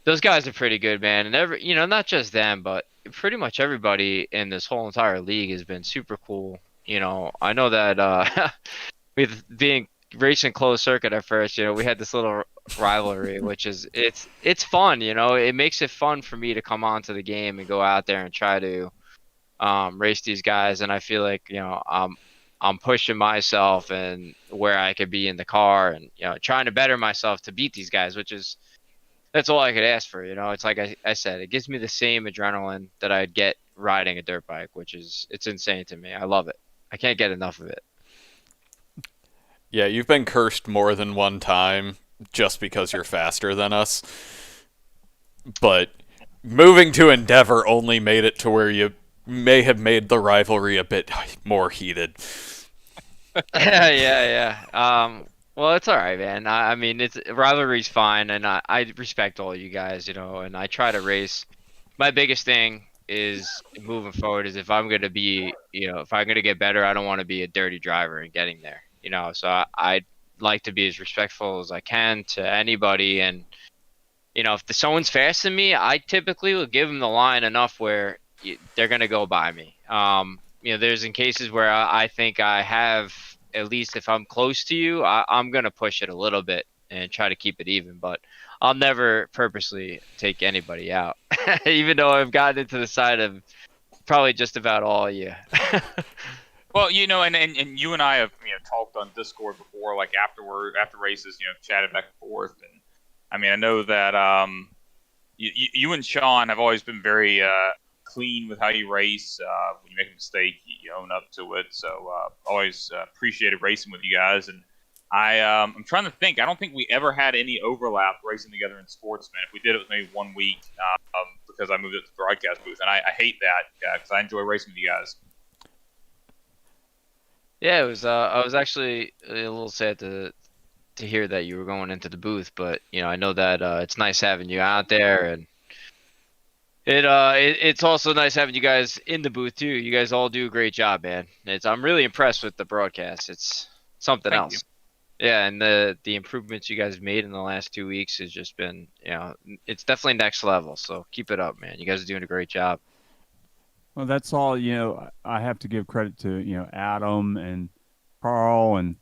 those guys are pretty good, man, and not just them, but pretty much everybody in this whole entire league has been super cool. I know that with being racing closed circuit at first, we had this little rivalry, which is it's fun. It makes it fun for me to come onto the game and go out there and try to race these guys, and I feel like I'm pushing myself and where I could be in the car, and trying to better myself to beat these guys, that's all I could ask for. It's like I said, it gives me the same adrenaline that I'd get riding a dirt bike, it's insane to me. I love it. I can't get enough of it. Yeah, you've been cursed more than one time just because you're faster than us. But moving to Endeavor only made it to where you may have made the rivalry a bit more heated. Yeah. Well, it's all right, man. I mean, rivalry's fine, and I respect all you guys, and I try to race. My biggest thing is moving forward is if I'm going to be, if I'm going to get better, I don't want to be a dirty driver in getting there, so I'd like to be as respectful as I can to anybody. And, if someone's faster than me, I typically will give them the line enough where they're going to go by me. There's in cases where I think I have, at least if I'm close to you, I'm going to push it a little bit and try to keep it even, but I'll never purposely take anybody out, even though I've gotten into the side of probably just about all of you. Well, and you and I have talked on Discord before, like after races, chatted back and forth, and I mean I know that you and Sean have always been very clean with how you race. When you make a mistake, you own up to it. So always appreciated racing with you guys. And I'm trying to think. I don't think we ever had any overlap racing together in Sportsman. If we did, it was maybe 1 week because I moved it to the broadcast booth, and I hate that because I enjoy racing with you guys. Yeah, it was. I was actually a little sad to hear that you were going into the booth, but I know that it's nice having you out there, and it's also nice having you guys in the booth too. You guys all do a great job, man. I'm really impressed with the broadcast. It's something Thank else. you. Yeah, and the improvements you guys made in the last 2 weeks has just been, it's definitely next level. So keep it up, man. You guys are doing a great job. Well, that's all. I have to give credit to Adam and Carl and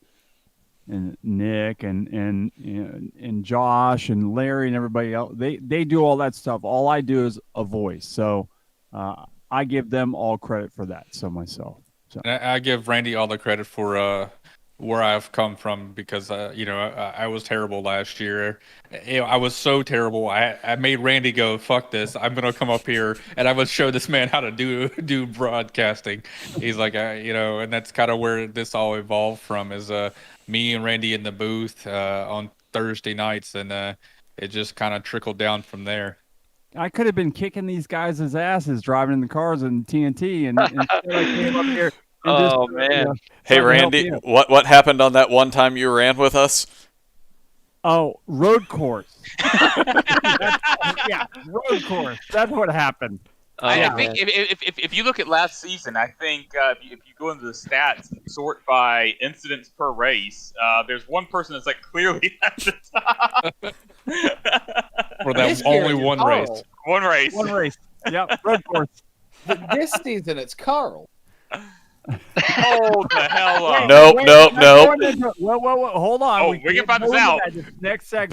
Nick and Josh and Larry and everybody else. They do all that stuff. All I do is a voice. So I give them all credit for that. So myself. So And I give Randy all the credit for where I've come from, because I was terrible last year. I was so terrible. I made Randy go, fuck this. I'm gonna come up here and I'm gonna show this man how to do broadcasting. He's like, and that's kind of where this all evolved from. Is me and Randy in the booth on Thursday nights, and it just kind of trickled down from there. I could have been kicking these guys' asses driving in the cars in TNT, and instead I came up here. Oh, man. Hey, trying to help Randy, you. what happened on that one time you ran with us? Oh, road course. Yeah, road course. That's what happened. I Oh, think man. if you look at last season, I think if you go into the stats and sort by incidents per race, there's one person that's like clearly at the top. For This that year only it's one Carl. race. One race. One race. Yep. Road course. This season it's Carl. Hold the hell up. Nope, Wait, nope, we're nope. going into- Whoa. Hold on. Oh, we can can't find this go into out. that this next segment.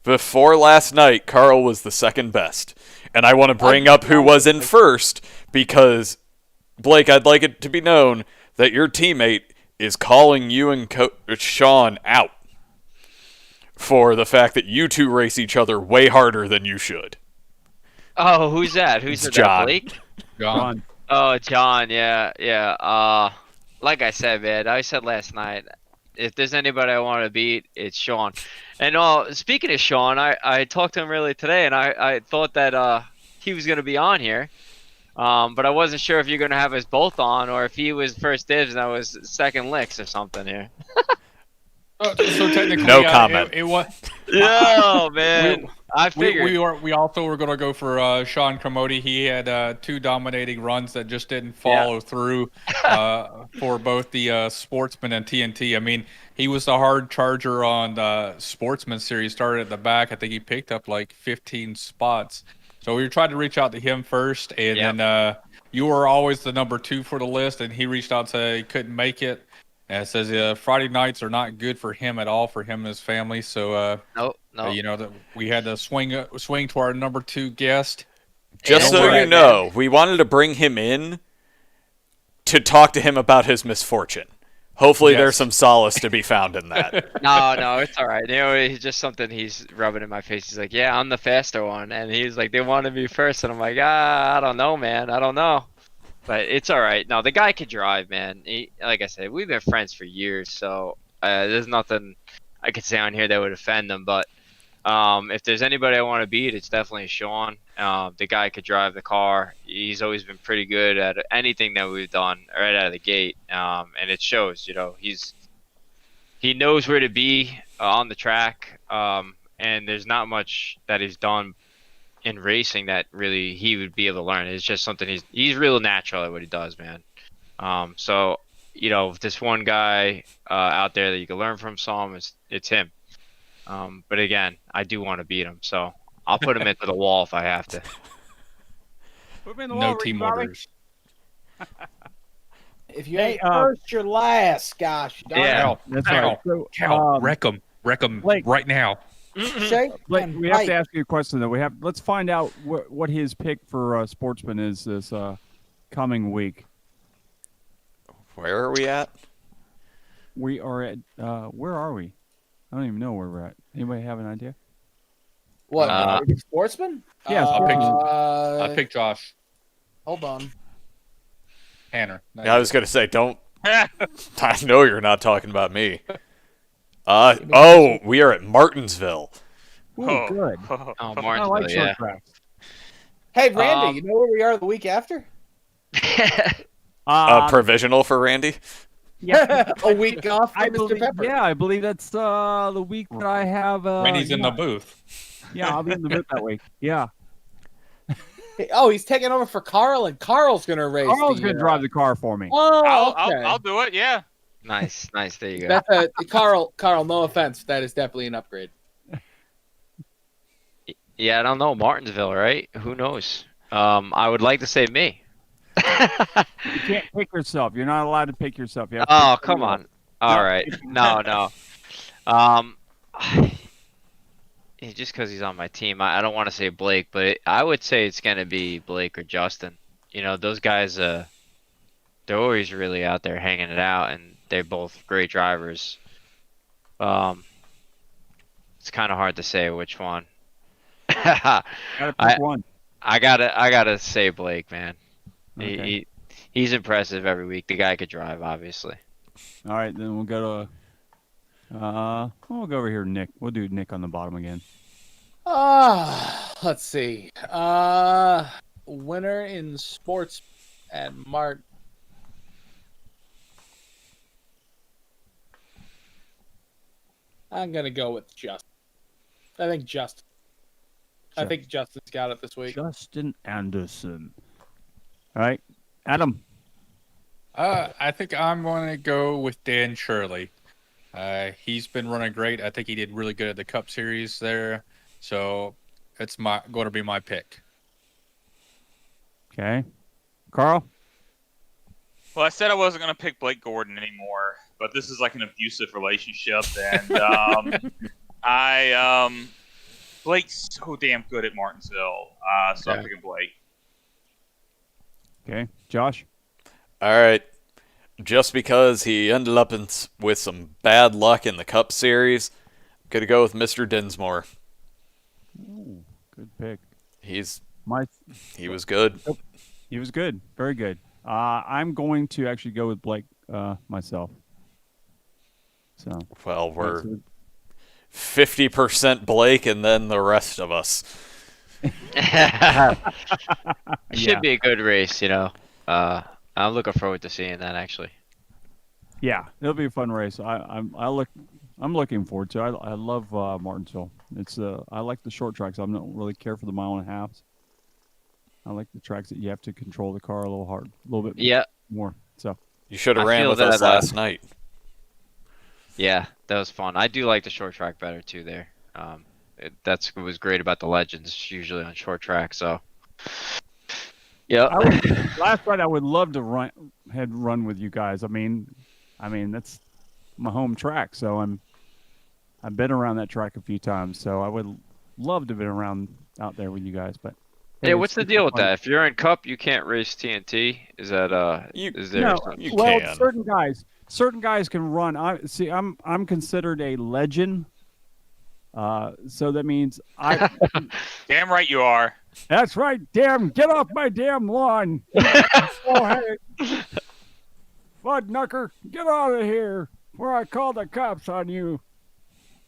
Before last night, Carl was the second best. And I want to bring up who was in first because, Blake, I'd like it to be known that your teammate is calling you and Sean out for the fact that you two race each other way harder than you should. Oh, who's that? Who's It's that? John. Blake? John. Oh, John. Yeah. Like I said, man, I said last night, if there's anybody I want to beat, it's Sean. And speaking of Sean, I talked to him earlier today, and I thought that he was gonna be on here, but I wasn't sure if you're gonna have us both on, or if he was first dibs and I was second licks or something here. So technically, No comment. It was. Yo, man, I figured. We also were going to go for Sean Cremodi. He had 2 dominating runs that just didn't follow through for both the Sportsman and TNT. I mean, he was the hard charger on the Sportsman series. Started at the back. I think he picked up like 15 spots. So we were trying to reach out to him first, and then you were always the number 2 for the list, and he reached out to say he couldn't make it. And it says Friday nights are not good for him at all, for him and his family. So, No. that we had to swing to our number 2 guest. Just Don't so worry, you know, we wanted to bring him in to talk to him about his misfortune. Hopefully, Yes. there's some solace to be found in that. No, it's all right. It's just something he's rubbing in my face. He's like, "Yeah, I'm the faster one," and he's like, "They wanted me first," and I'm like, "I don't know, man. I don't know." But it's all right. No, the guy could drive, man. Like I said, we've been friends for years, so there's nothing I could say on here that would offend him. But if there's anybody I want to beat, it's definitely Sean. The guy could drive the car. He's always been pretty good at anything that we've done right out of the gate, and it shows. He knows where to be on the track, and there's not much that he's done in racing that really he would be able to learn. It's just something he's real natural at what he does, man. So if there's one guy out there that you can learn from, it's him. But again, I do want to beat him, so I'll put him into the wall if I have to. Put me in the No wall, team Ricky Bobby. orders. If you Hey, ain't first, you're last. Gosh, darn Yeah. Cal, That's Cal, right. So, Cal, wreck him Blake. right now. it. Shake Blake, and we have bite. to ask you a question though. Let's find out what his pick for Sportsman is this coming week. Where are we at? We are at where are we? I don't even know where we're at. Anybody have an idea? What? Sportsman? Yeah, I picked Josh Hold on. Hanner. I was going to say, don't. I know you're not talking about me. We are at Martinsville. Ooh, Oh. good. Oh, I like Martinsville, short yeah. tracks. Hey, Randy, you know where we are the week after? Provisional for Randy? Yeah, A week off for I Mr. believe. Pepper. Yeah, I believe that's the week that I have. Randy's in the booth. Yeah, I'll be in the booth that week. Yeah, Oh, he's taking over for Carl, and Carl's gonna race. Carl's the, gonna drive the car for me. Oh, okay. I'll do it. Yeah. Nice. There you go. That's Carl. No offense, that is definitely an upgrade. Yeah, I don't know. Martinsville, right? Who knows? I would like to say me. You can't pick yourself. You're not allowed to pick yourself. You have to Oh, pick come someone on. All right. No. Just because he's on my team, I don't want to say Blake, but I would say it's going to be Blake or Justin. Those guys, they're always really out there hanging it out, and they're both great drivers. It's kind of hard to say which one. else. Gotta pick one. I gotta say Blake, man. Okay. He's impressive every week. The guy could drive, obviously. All right, then we'll go to. We'll go over here, Nick. We'll do Nick on the bottom again. Let's see. Winner in sports at Mart. I'm gonna go with Justin. I think Justin. I think Justin's got it this week. Justin Anderson. All right, Adam. I think I'm going to go with Dan Shirley. He's been running great. I think he did really good at the Cup Series there. So it's going to be my pick. Okay, Carl. Well, I said I wasn't going to pick Blake Gordon anymore, but this is like an abusive relationship, and Blake's so damn good at Martinsville, so I'm picking Blake. Okay, Josh. All right. Just because he ended up with some bad luck in the Cup Series, I'm going to go with Mr. Dinsmore. Ooh, good pick. He was good. He was good. Very good. I'm going to actually go with Blake myself. So Well, we're 50% Blake and then the rest of us. Should be a good race, I'm looking forward to seeing that actually. yeah, it'll be a fun race. I'm looking forward to it. I love Martinsville. It's I like the short tracks. I don't really care for the 1.5 miles. I like the tracks that you have to control the car a little bit more. So You should have I ran feel with us that, last night. Yeah, that was fun. I do like the short track better too there. That's what was great about the Legends. It's usually on short track, so yeah. Last night I would love to run with you guys. I mean that's my home track, so I've been around that track a few times, so I would love to have been around out there with you guys. But Yeah, what's the deal with that? If you're in Cup, you can't race TNT. Is that is there? No, something- You well, can. certain guys can run. I'm considered a legend. So that means I. Damn right you are. That's right. Damn, get off my damn lawn. Oh, hey. Fudnucker, get out of here, where I call the cops on you.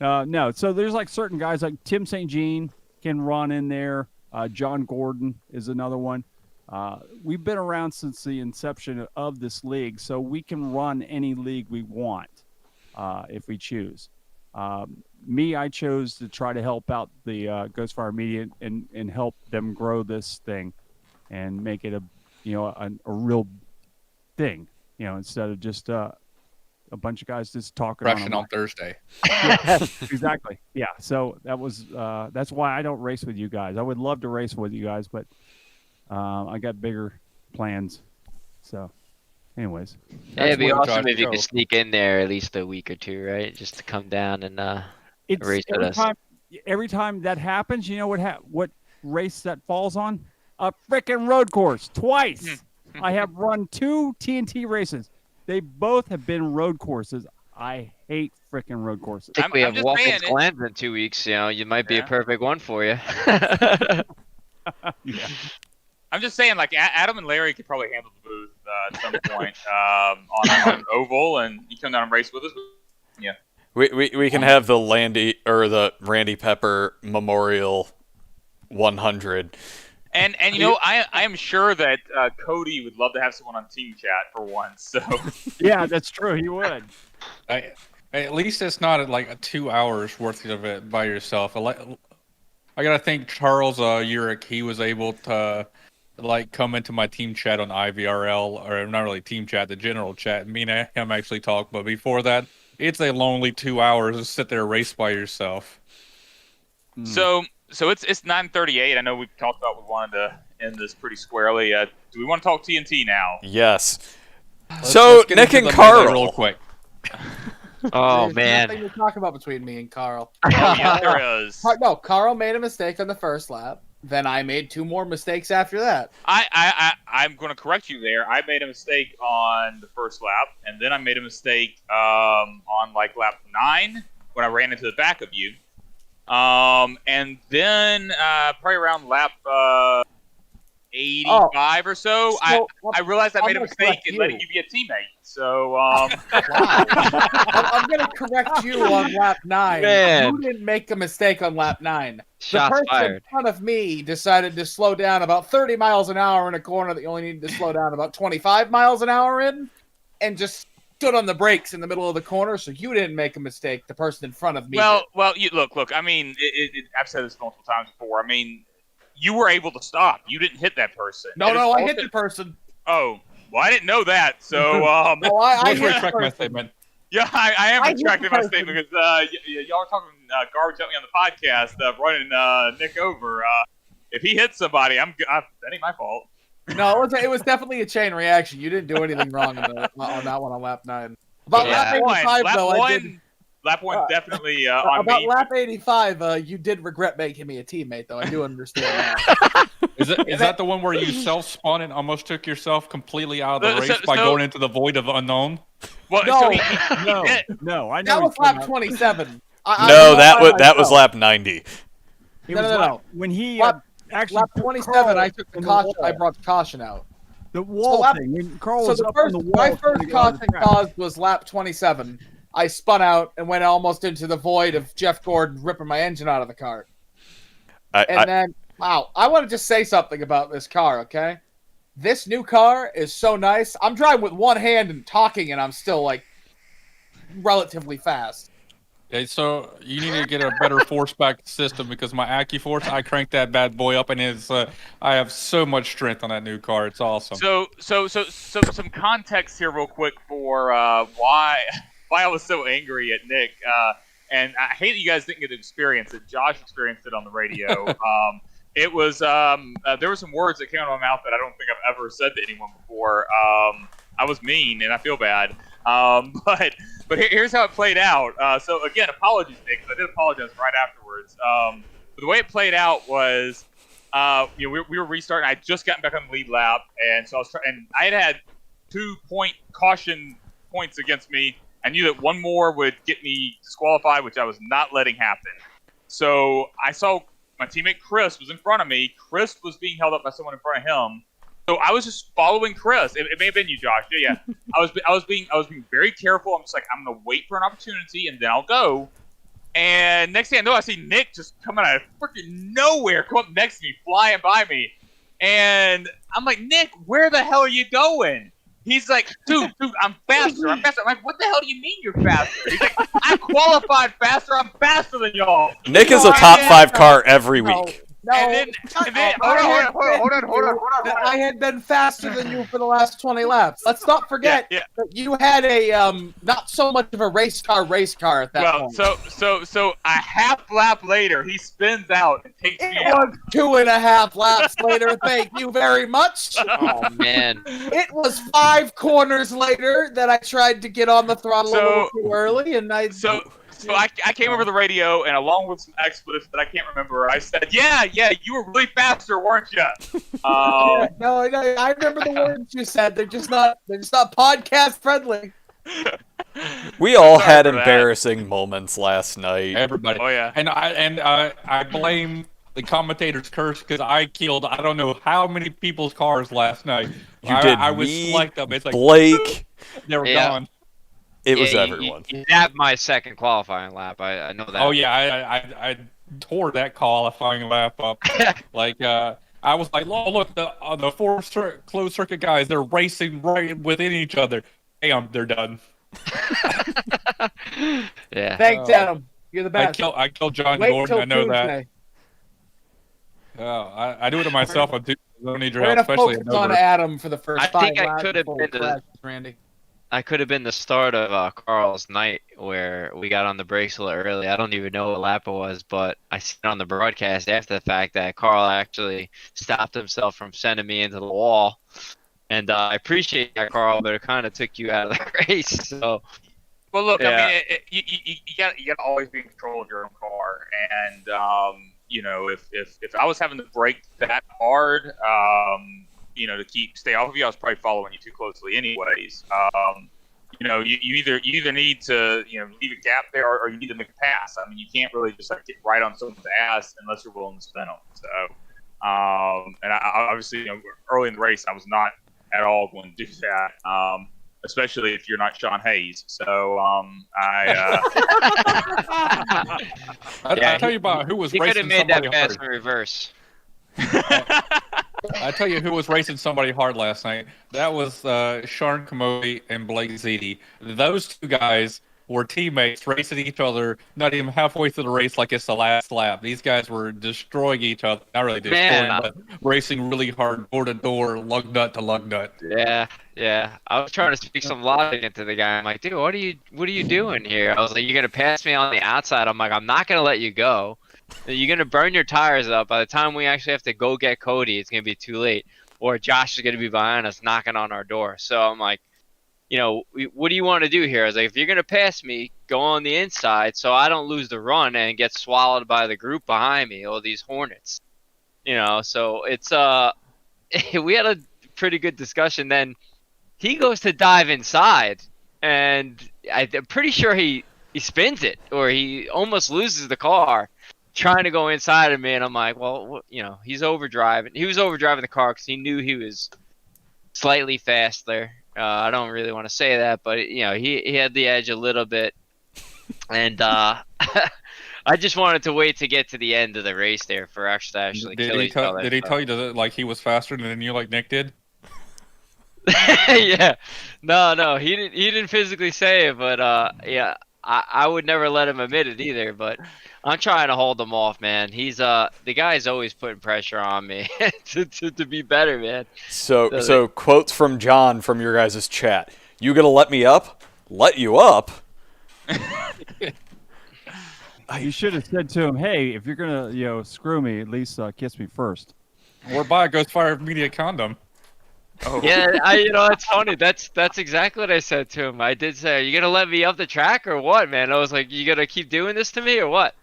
No, so there's like certain guys like Tim St. Jean can run in there. John Gordon is another one. We've been around since the inception of this league, so we can run any league we want if we choose. I chose to try to help out the Ghostfire Media and help them grow this thing and make it a real thing, instead of just a bunch of guys just talking Rushing a on Thursday. Exactly. Yeah. So that's why I don't race with you guys. I would love to race with you guys, but I got bigger plans. So, anyways, Yeah, it'd be where awesome Josh if you could goes. sneak in there at least a week or two, right? Just to come down and it's race with us. every time that happens, you know what race that falls on? A freaking road course twice. I have run 2 TNT races. They both have been road courses. I hate freaking road courses. I think we I'm have just Watkins saying it- Glens in 2 weeks. You might be Yeah. a perfect one for you. Yeah. I'm just saying, like Adam and Larry could probably handle the booth at some point on an oval, and you come down and race with us. Yeah. We can have the Randy Pepper Memorial 100. And I am sure that Cody would love to have someone on Team Chat for once. So Yeah, that's true. He would. At least it's not like 2 hours worth of it by yourself. I gotta thank Charles Urich. He was able to come into my team chat on IVRL, or not really team chat, the general chat. Me and him actually talk, but before that, it's a lonely 2 hours to sit there and race by yourself. so it's 9:38. I know we've talked about we wanted to end this pretty squarely. Do we want to talk TNT now? Yes. Let's So get Nick into and the melee Carl. real quick. Oh There's man. nothing to talk about between me and Carl. Oh, yeah, there is. No, Carl made a mistake on the first lap. Then I made 2 more mistakes after that. I'm going to correct you there. I made a mistake on the first lap, and then I made a mistake on like lap 9 when I ran into the back of you. And then probably around lap 85 or so, I realized I I'm made a gonna mistake correct in you. letting you be a teammate. So I'm going to correct you on lap 9. Man. You didn't make a mistake on lap 9. The Shots person fired. in front of me decided to slow down about 30 miles an hour in a corner that you only needed to slow down about 25 miles an hour in, and just stood on the brakes in the middle of the corner, so you didn't make a mistake. The person in front of me. Well, did. well, you look. I mean, I've said this multiple times before. I mean, you were able to stop. You didn't hit that person. No, And it's I hit also- the person. Oh, well, I didn't know that. So, No, I Let's hit the retract my person. statement. yeah, I am I hit retracting the my person. statement because y'all are talking garbage at me on the podcast, running Nick over. If he hits somebody, that ain't my fault. No, it was definitely a chain reaction. You didn't do anything wrong on that one on lap 9. About Yeah. lap 85, lap though, one, I did. lap one definitely on About me. lap 85, you did regret making me a teammate, though. I do understand that. Is that the one where you self-spun and almost took yourself completely out of the So- race by so- going into the void of unknown? Well, No. so No, did. no, I know. That he's was talking lap about- 27. No, that was lap 90. It No, was no, lap- no. when he Lap- actually Lap took 27, Carl I took the from caution. I wall. brought the caution out. The wall lap- thing. When Carl So was the up first, on the wall, my trying first to get on the caution track. caused was lap 27. I spun out and went almost into the void of Jeff Gordon ripping my engine out of the car. And then, wow, I want to just say something about this car, okay? This new car is so nice. I'm driving with one hand and talking, and I'm still, like, relatively fast. Okay, so you need to get a better force back system because my AccuForce, I cranked that bad boy up and it's I have so much strength on that new car. It's awesome. So some context here, real quick, for why I was so angry at Nick, and I hate that you guys didn't get to experience it. Josh experienced it on the radio. It was there were some words that came out of my mouth that I don't think I've ever said to anyone before. I was mean, and I feel bad. But here's how it played out. So again, apologies, Nick, 'cause I did apologize right afterwards. But the way it played out was, we were restarting. I had just gotten back on the lead lap, and so I had 2-point caution points against me. I knew that one more would get me disqualified, which I was not letting happen. So I saw my teammate Chris was in front of me. Chris was being held up by someone in front of him. So I was just following Chris. It may have been you, Josh. Yeah. I was being very careful. I'm just like, I'm gonna wait for an opportunity and then I'll go. And next thing I know, I see Nick just coming out of freaking nowhere, come up next to me, flying by me. And I'm like, Nick, where the hell are you going? He's like, dude, I'm faster. I'm like, what the hell do you mean you're faster? He's like, I qualified faster. I'm faster than y'all. Nick is a top 5 car every week. No, And then hold on. I had been faster than you for the last 20 laps. Let's not forget Yeah. that you had a not so much of a race car at that Well, point. so a half lap later, he spins out and takes me It out. was 2.5 laps later. Thank you very much. Oh man. It was 5 corners later that I tried to get on the throttle a little So- too early, and I So I came over the radio, and along with some expletives that I can't remember, I said, yeah, you were really faster, weren't you? no, I remember the words you said. They're just not podcast friendly. We all Sorry had for that. embarrassing moments last night. Everybody. Oh, yeah. And I blame the commentator's curse because I killed I don't know how many people's cars last night. You did I was me, select them. It's like Blake. they were Yeah. gone. It was Yeah, everyone. You nabbed my second qualifying lap. I know that. Oh yeah, I tore that qualifying lap up. Like I was like, oh look, the four closed circuit guys, they're racing right within each other. Damn, they're done. Yeah. Thanks, Adam. You're the best. I killed John Wait Gordon. till I know that. Tuesday. I do it to myself on Tuesday. I don't need your We're help, gonna especially focus at on Dover. Adam for the first I 5 think I laps could have before we been the- crash, Randy. I could have been the start of Carl's night where we got on the brakes a little early. I don't even know what lap it was, but I seen on the broadcast after the fact that Carl actually stopped himself from sending me into the wall. And I appreciate that, Carl, but it kind of took you out of the race. So Well, look, Yeah. I mean, you got to always be in control of your own car, and if I was having to brake that hard, to stay off of you, I was probably following you too closely, anyways. You either need to leave a gap there, or you need to make a pass. I mean, you can't really just get right on someone's ass unless you're willing to spin them. So, and I obviously, early in the race, I was not at all going to do that. Especially if you're not Sean Hayes. So Yeah, I'll tell you about who was he could racing have made that somebody pass hard. in reverse. I tell you who was racing somebody hard last night. That was Sean Commody and Blake Ziti. Those two guys were teammates racing each other, not even halfway through the race like it's the last lap. These guys were destroying each other. Not really destroying, Man. but racing really hard, door to door, lug nut to lug nut. Yeah. I was trying to speak some logic into the guy. I'm like, dude, what are you doing here? I was like, you're gonna pass me on the outside. I'm like, I'm not gonna let you go. You're gonna burn your tires up. By the time we actually have to go get Cody, it's gonna be too late. Or Josh is gonna be behind us knocking on our door. So I'm like, what do you want to do here? I was like, if you're gonna pass me, go on the inside so I don't lose the run and get swallowed by the group behind me, all these Hornets. So it's we had a pretty good discussion. Then he goes to dive inside, and I'm pretty sure he spins it, or he almost loses the car trying to go inside of me. And I'm like, well, he's overdriving. He was overdriving the car because he knew he was slightly faster. I don't really want to say that, but he had the edge a little bit, and I just wanted to wait to get to the end of the race there for us to actually kill each other. Did he tell you that like he was faster than you, like Nick did? Yeah, no, he didn't physically say it, but yeah, I would never let him admit it either. But I'm trying to hold him off, man. He's the guy's always putting pressure on me to be better, man. So quotes from John from your guys' chat. You gonna let me up? Let you up? You should have said to him, "Hey, if you're gonna, screw me, at least kiss me first." Or buy a Ghost Fire Media condom. Oh. Yeah, it's funny. That's exactly what I said to him. I did say, "Are you gonna let me up the track or what, man?" I was like, "You gonna keep doing this to me or what?"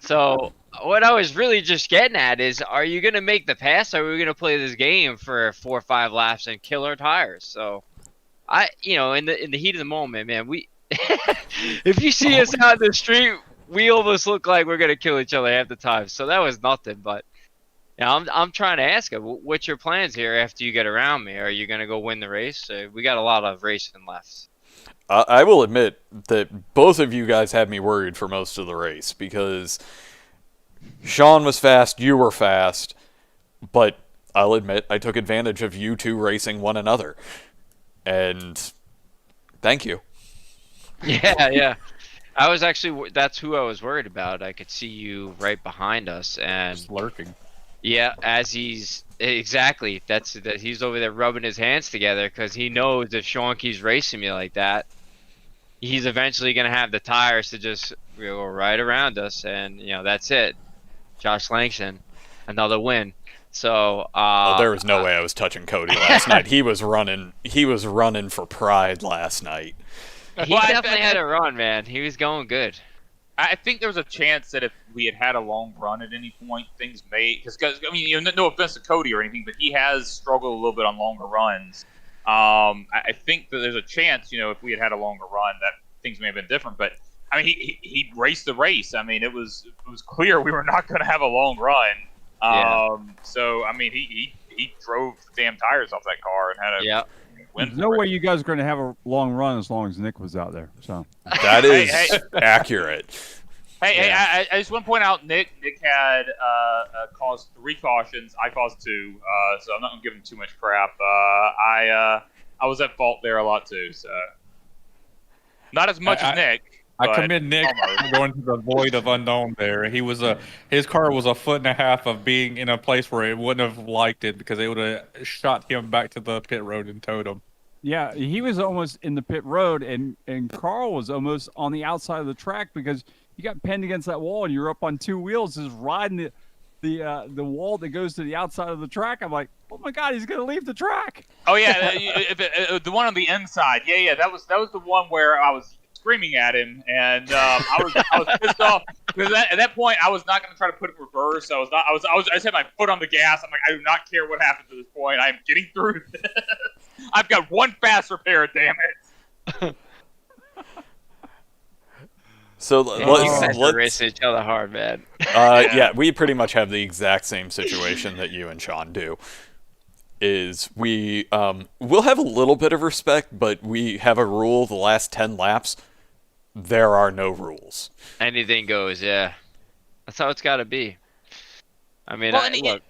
So what I was really just getting at is, are you gonna make the pass, or are we gonna play this game for 4 or 5 laps and kill our tires? So in the heat of the moment, man, if you see us out in the street, we almost look like we're gonna kill each other half the time. So that was nothing, but. I'm trying to ask him, what's your plans here after you get around me? Are you going to go win the race? We got a lot of racing left. I will admit that both of you guys had me worried for most of the race because Sean was fast, you were fast, but I'll admit I took advantage of you two racing one another. And thank you. Yeah. I was that's who I was worried about. I could see you right behind us and Just lurking. Yeah, as he's exactly that he's over there rubbing his hands together because he knows if Sean keeps racing me like that, he's eventually gonna have the tires to just go right around us, and that's it. Josh Langston, another win. So there was no way I was touching Cody last night. He was running for pride last night. He definitely had a run, man. He was going good. I think there was a chance that if we had a long run at any point, things may because I mean, no offense to Cody or anything, but he has struggled a little bit on longer runs. I think that there's a chance, if we had a longer run, that things may have been different. But I mean, he raced the race. I mean, it was clear we were not going to have a long run. So I mean, he drove the damn tires off that car and had a win. There's no way you guys are going to have a long run as long as Nick was out there. So that is accurate. Hey, I just want to point out Nick had caused 3 cautions. I caused 2, so I'm not going to give him too much crap. I was at fault there a lot too, so not as much as Nick. I commend Nick for going to the void of unknown there. His car was a foot and a half of being in a place where it wouldn't have liked it because it would have shot him back to the pit road and towed him. yeah, he was almost in the pit road, and Carl was almost on the outside of the track because you got pinned against that wall, and you're up on 2 wheels, just riding the wall that goes to the outside of the track. I'm like, oh my God, he's gonna leave the track. Oh yeah, the one on the inside. Yeah, that was the one where I was screaming at him, and I was pissed off because at that point I was not going to try to put it in reverse. I just had my foot on the gas. I'm like, I do not care what happens at this point. I'm getting through this. I've got one fast repair, damn it. So let's race each other hard, man. Yeah, we pretty much have the exact same situation that you and Sean do. Is we'll have a little bit of respect, but we have a rule: the last 10 laps, there are no rules. Anything goes, yeah. That's how it's got to be. I mean, Well, look.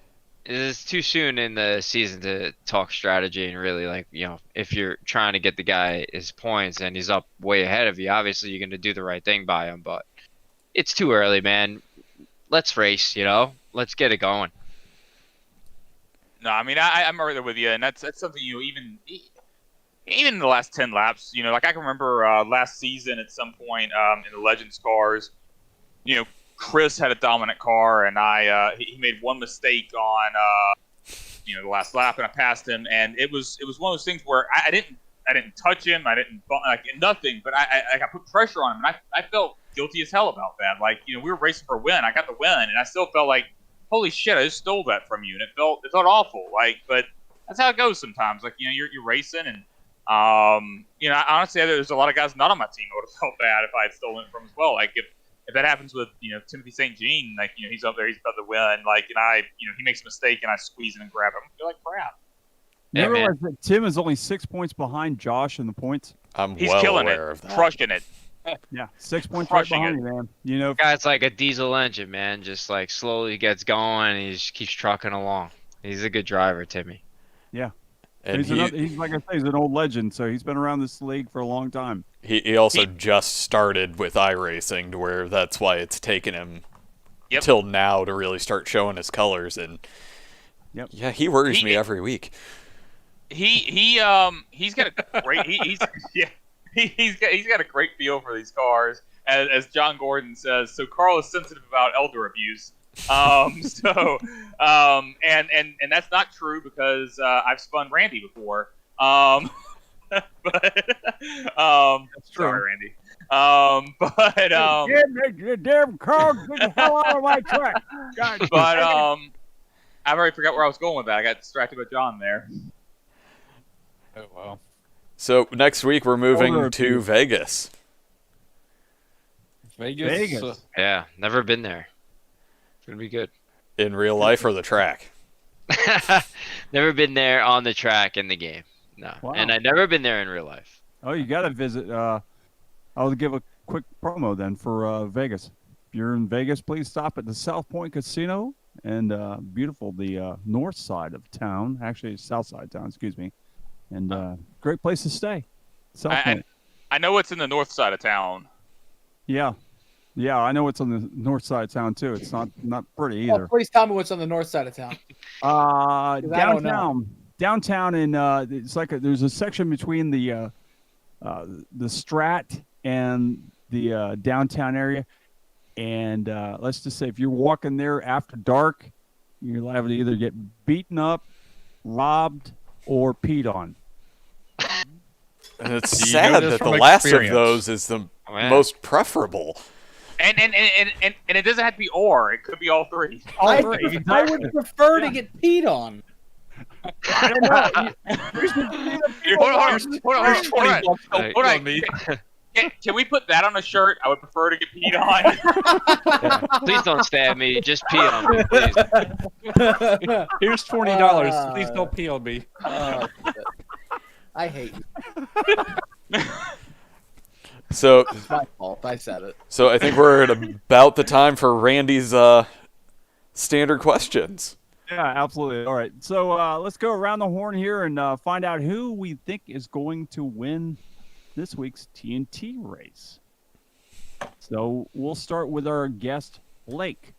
it's too soon in the season to talk strategy and really if you're trying to get the guy his points and he's up way ahead of you, obviously you're going to do the right thing by him, but it's too early, man. Let's race, let's get it going. No, I mean I'm right there with you, and that's something even in the last 10 laps, like I can remember last season at some point in the Legends cars, Chris had a dominant car, and he made one mistake on the last lap, and I passed him, and it was one of those things where I didn't touch him, I didn't nothing, but I put pressure on him, and I felt guilty as hell about that. Like we were racing for a win, I got the win, and I still felt like, holy shit, I just stole that from you, and it felt awful. But that's how it goes sometimes. Like you're racing, and honestly, there's a lot of guys not on my team I would have felt bad if I had stolen it from as well. Like if that happens with Timothy St. Jean, like he's up there, he's about to win, like and I he makes a mistake and I squeeze in and grab him, I feel like crap. You Yeah, realize that Tim is only 6 points behind Josh in the points? He's well killing aware it, of that. crushing it. Yeah, 6 points right Crushing behind you, man. Guy's like a diesel engine, man. Just like slowly gets going and he just keeps trucking along. He's a good driver, Timmy. And he's like I say, he's an old legend, so he's been around this league for a long time. he also just started with iRacing, to where that's why it's taken him Yep. till now to really start showing his colors. And Yep. yeah, he worries me every week. He's got a great he's got a great feel for these cars, as John Gordon says. So Carl is sensitive about elder abuse. And that's not true, because I've spun Randy before. But sorry, Randy. Damn Carl, get the hell out of my track. God, But I already forgot where I was going with that. I got distracted by John there. Oh, well. So next week we're moving Elder to abuse. Vegas. Vegas. Yeah, never been there. It's gonna be good. In real life or the track? Never been there on the track in the game. No. Wow. And I've never been there in real life. Oh, you got to visit. I'll give a quick promo then for Vegas. If you're in Vegas, please stop at the South Point Casino and beautiful, the north side of town. Actually, south side of town, excuse me. And great place to stay. South Point. I know it's in the north side of town. Yeah. Yeah, I know it's on the north side of town, too. It's not pretty Oh, either. please tell me what's on the north side of town. I don't know. Downtown in it's like there's a section between the Strat and the downtown area, and let's just say if you're walking there after dark, you're liable to either get beaten up, robbed, or peed on. And it's You know sad this that the from last experience. of those is the Man. most preferable. And it doesn't have to be or. It could be all three. I would prefer to get peed on. I don't know. Hold on. Here's 20 bucks. Hey. Hold on. me. Can we put that on a shirt? I would prefer to get peed on. Please don't stab me. Just pee on me, please. Here's $20. Please don't pee on me. Oh, shit. I hate you. So It's my fault. I said it. I think we're at about the time for Randy's standard questions. Yeah, absolutely. All right, so let's go around the horn here and find out who we think is going to win this week's TNT race. So we'll start with our guest, Blake.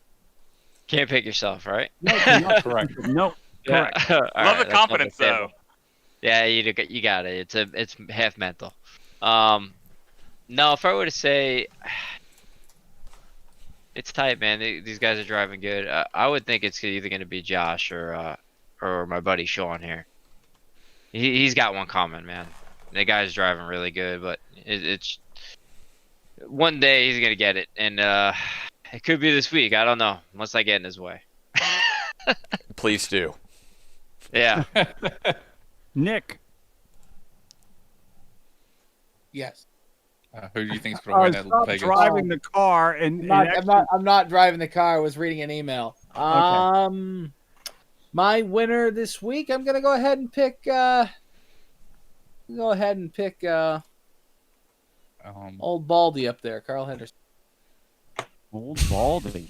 Can't pick yourself, right? Correct. No, correct. All Love right, the that's confidence, understandable. though. Yeah, you got it. It's half mental. No, if I were to say, it's tight, man. These guys are driving good. I would think it's either going to be Josh or my buddy Sean here. He's got one coming, man. The guy's driving really good, but it's one day he's going to get it, and it could be this week. I don't know, unless I get in his way. Please do. Yeah. Nick. Yes. Who do you think's going to win at Stop Vegas? driving the car and I'm not driving the car. I was reading an email. My winner this week, I'm gonna go ahead and pick. Old Baldy up there, Carl Henderson. Old Baldy.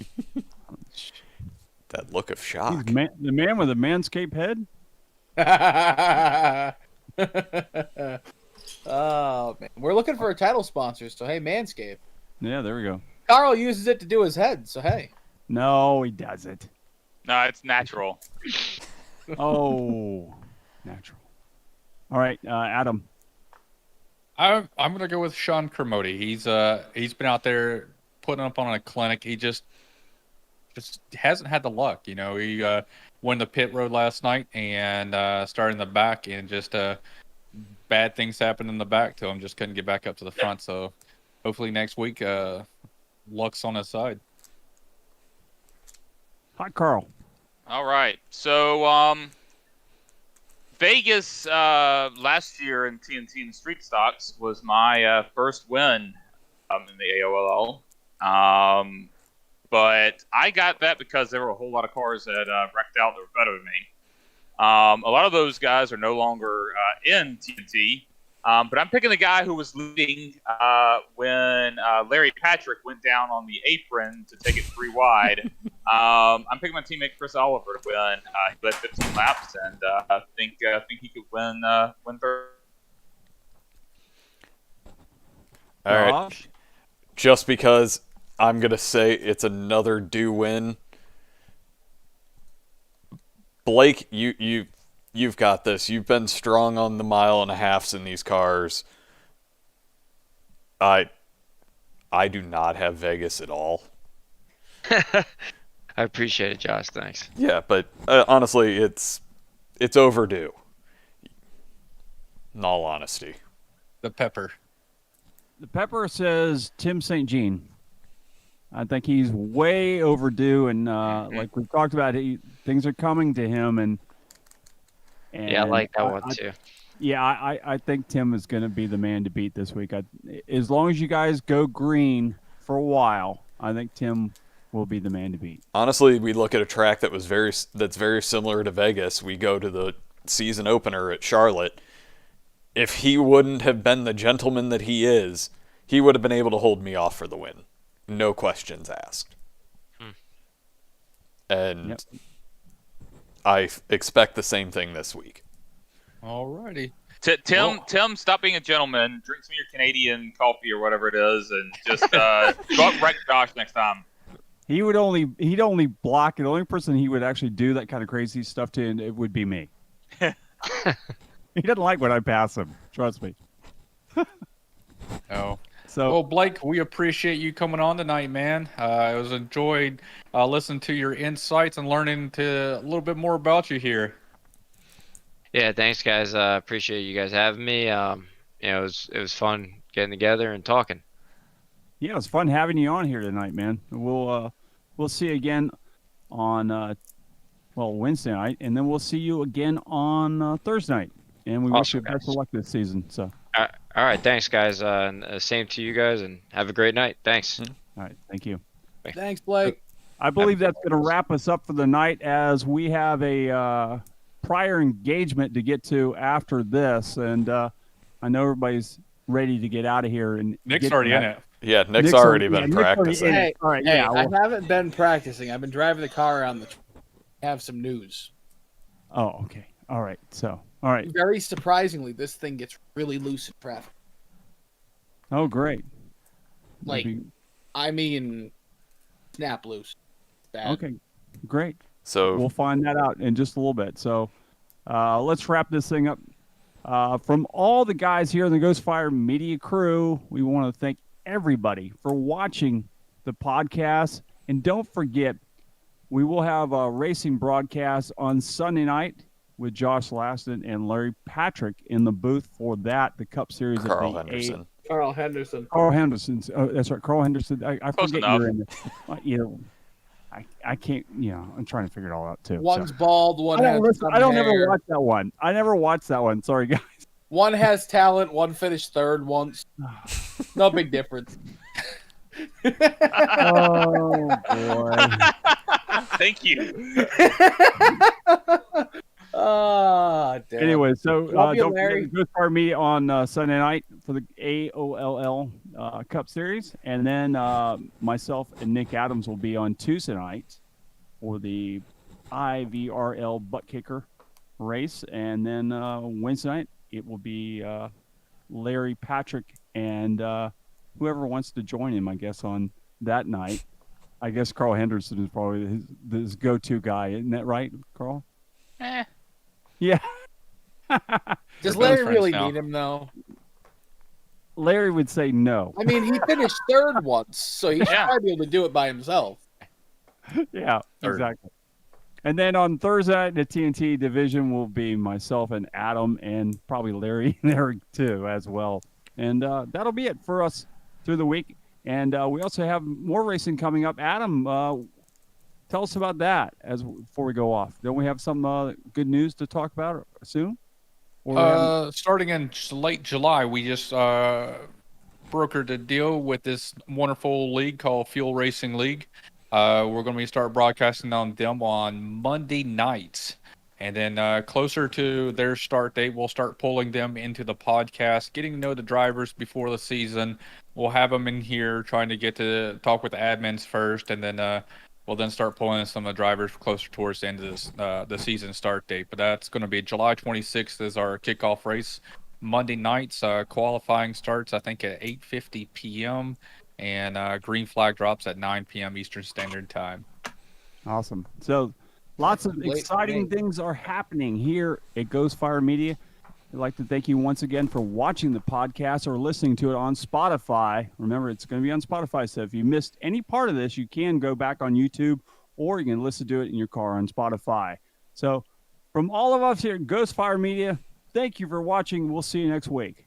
That look of He's shock. the man with a manscaped head. Oh man, we're looking for a title sponsor. So hey, Manscaped. Yeah, there we go. Carl uses it to do his head. So hey. No, he doesn't. No, it's natural. Oh, natural. All right, Adam. I'm gonna go with Sean Kermode. He's been out there putting up on a clinic. He just hasn't had the luck. You know, he won the pit road last night and started in the back, and just bad things happened in the back to him. Just couldn't get back up to the front. So hopefully next week, luck's on his side. Hot Carl. All right. So, Vegas last year in TNT and Street Stocks was my first win in the AOLL. But I got that because there were a whole lot of cars that wrecked out that were better than me. A lot of those guys are no longer in TNT. But I'm picking the guy who was leading when Larry Patrick went down on the apron to take it 3 wide. I'm picking my teammate Chris Oliver to win. He led 15 laps, and I think he could win third. All right. Josh? Just because I'm gonna say it's another do win. Blake, you've got this. You've been strong on the 1.5 miles in these cars. I do not have Vegas at all. I appreciate it, Josh. Thanks. Yeah, but honestly, it's overdue. In all honesty. The pepper. The Pepper says Tim St. Jean. I think he's way overdue, and like we've talked about, things are coming to him, and Yeah, I like that one too. Yeah, I think Tim is going to be the man to beat this week. As long as you guys go green for a while, I think Tim will be the man to beat. Honestly, we look at a track that's very similar to Vegas. We go to the season opener at Charlotte. If he wouldn't have been the gentleman that he is, he would have been able to hold me off for the win. No questions asked. And Yep. I expect the same thing this week. Alrighty. Tim, stop being a gentleman. Drink some of your Canadian coffee or whatever it is, and just go out and wreck Josh next time. He'd only block it. The only person he would actually do that kind of crazy stuff to, and it would be me. He doesn't like when I pass him. Trust me. Oh. So Well, Blake, we appreciate you coming on tonight, man. I was enjoyed listening to your insights and learning a little bit more about you here. Yeah, thanks, guys. Appreciate you guys having me. It was fun getting together and talking. yeah, it's fun having you on here tonight, man. We'll see you again on Wednesday night, and then we'll see you again on Thursday night. And we wish you Awesome, best of guys. luck this season. So, All right, thanks, guys. And same to you guys, and have a great night. Thanks. all right, thank you. Thanks, Blake. I believe that's going to wrap us up for the night, as we have a prior engagement to get to after this, and I know everybody's ready to get out of here. And Nick's get already to in that. it. Yeah, Nick's already been Nick's already practicing. in it. Hey, All right, hey, yeah, I well- haven't been practicing. I've been driving the car around I have some news. Oh, okay. All right. So, all right. Very surprisingly, this thing gets really loose in traffic. Oh, great. Like, That'd I mean, snap loose. Bad. Okay, great. So We'll find that out in just a little bit. So let's wrap this thing up. From all the guys here in the Ghost Fire Media crew, we want to thank everybody for watching the podcast. And don't forget, we will have a racing broadcast on Sunday night with Josh Laston and Larry Patrick in the booth for that, the Cup Series Carl of the Henderson. Carl Henderson. Carl Henderson. Oh, that's right. Carl Henderson. I Close forget enough. you're in there. I can't, I'm trying to figure it all out too. One's so. bald, one has I don't some ever hair. watch that one. I never watched that one. Sorry, guys. One has talent, one finished third once. No big difference. Oh, boy. Thank you. Damn. Anyway, so Love you, don't Larry. forget to go for me on Sunday night for the AOLL Cup Series. And then myself and Nick Adams will be on Tuesday night for the IVRL butt kicker race. And then Wednesday night, it will be Larry, Patrick, and whoever wants to join him, I guess, on that night. I guess Carl Henderson is probably his go-to guy. Isn't that right, Carl? Yeah. Does They're Larry best really friends now. need him though? Larry would say no. I mean, he finished third once, so he should Yeah. probably be able to do it by himself. Yeah, Third. exactly. And then on Thursday, the TNT division will be myself and Adam, and probably Larry there too as well. And that'll be it for us through the week. And we also have more racing coming up. Adam, tell us about that before we go off. Don't we have some good news to talk about soon? Or we haven't- Starting in late July, we just brokered a deal with this wonderful league called Fuel Racing League. We're going to start broadcasting on them on Monday nights. And then closer to their start date, we'll start pulling them into the podcast, getting to know the drivers before the season. We'll have them in here trying to get to talk with the admins first, and then we'll then start pulling in some of the drivers closer towards the end of this, the season start date. But that's going to be July 26th is our kickoff race. Monday nights, qualifying starts, I think, at 8:50 p.m., and green flag drops at 9 p.m. Eastern Standard Time. Awesome. So lots of Late exciting for me. things are happening here at Ghost Fire Media. I'd like to thank you once again for watching the podcast or listening to it on Spotify. Remember, it's going to be on Spotify, so if you missed any part of this, you can go back on YouTube, or you can listen to it in your car on Spotify. So from all of us here at Ghost Fire Media, thank you for watching. We'll see you next week.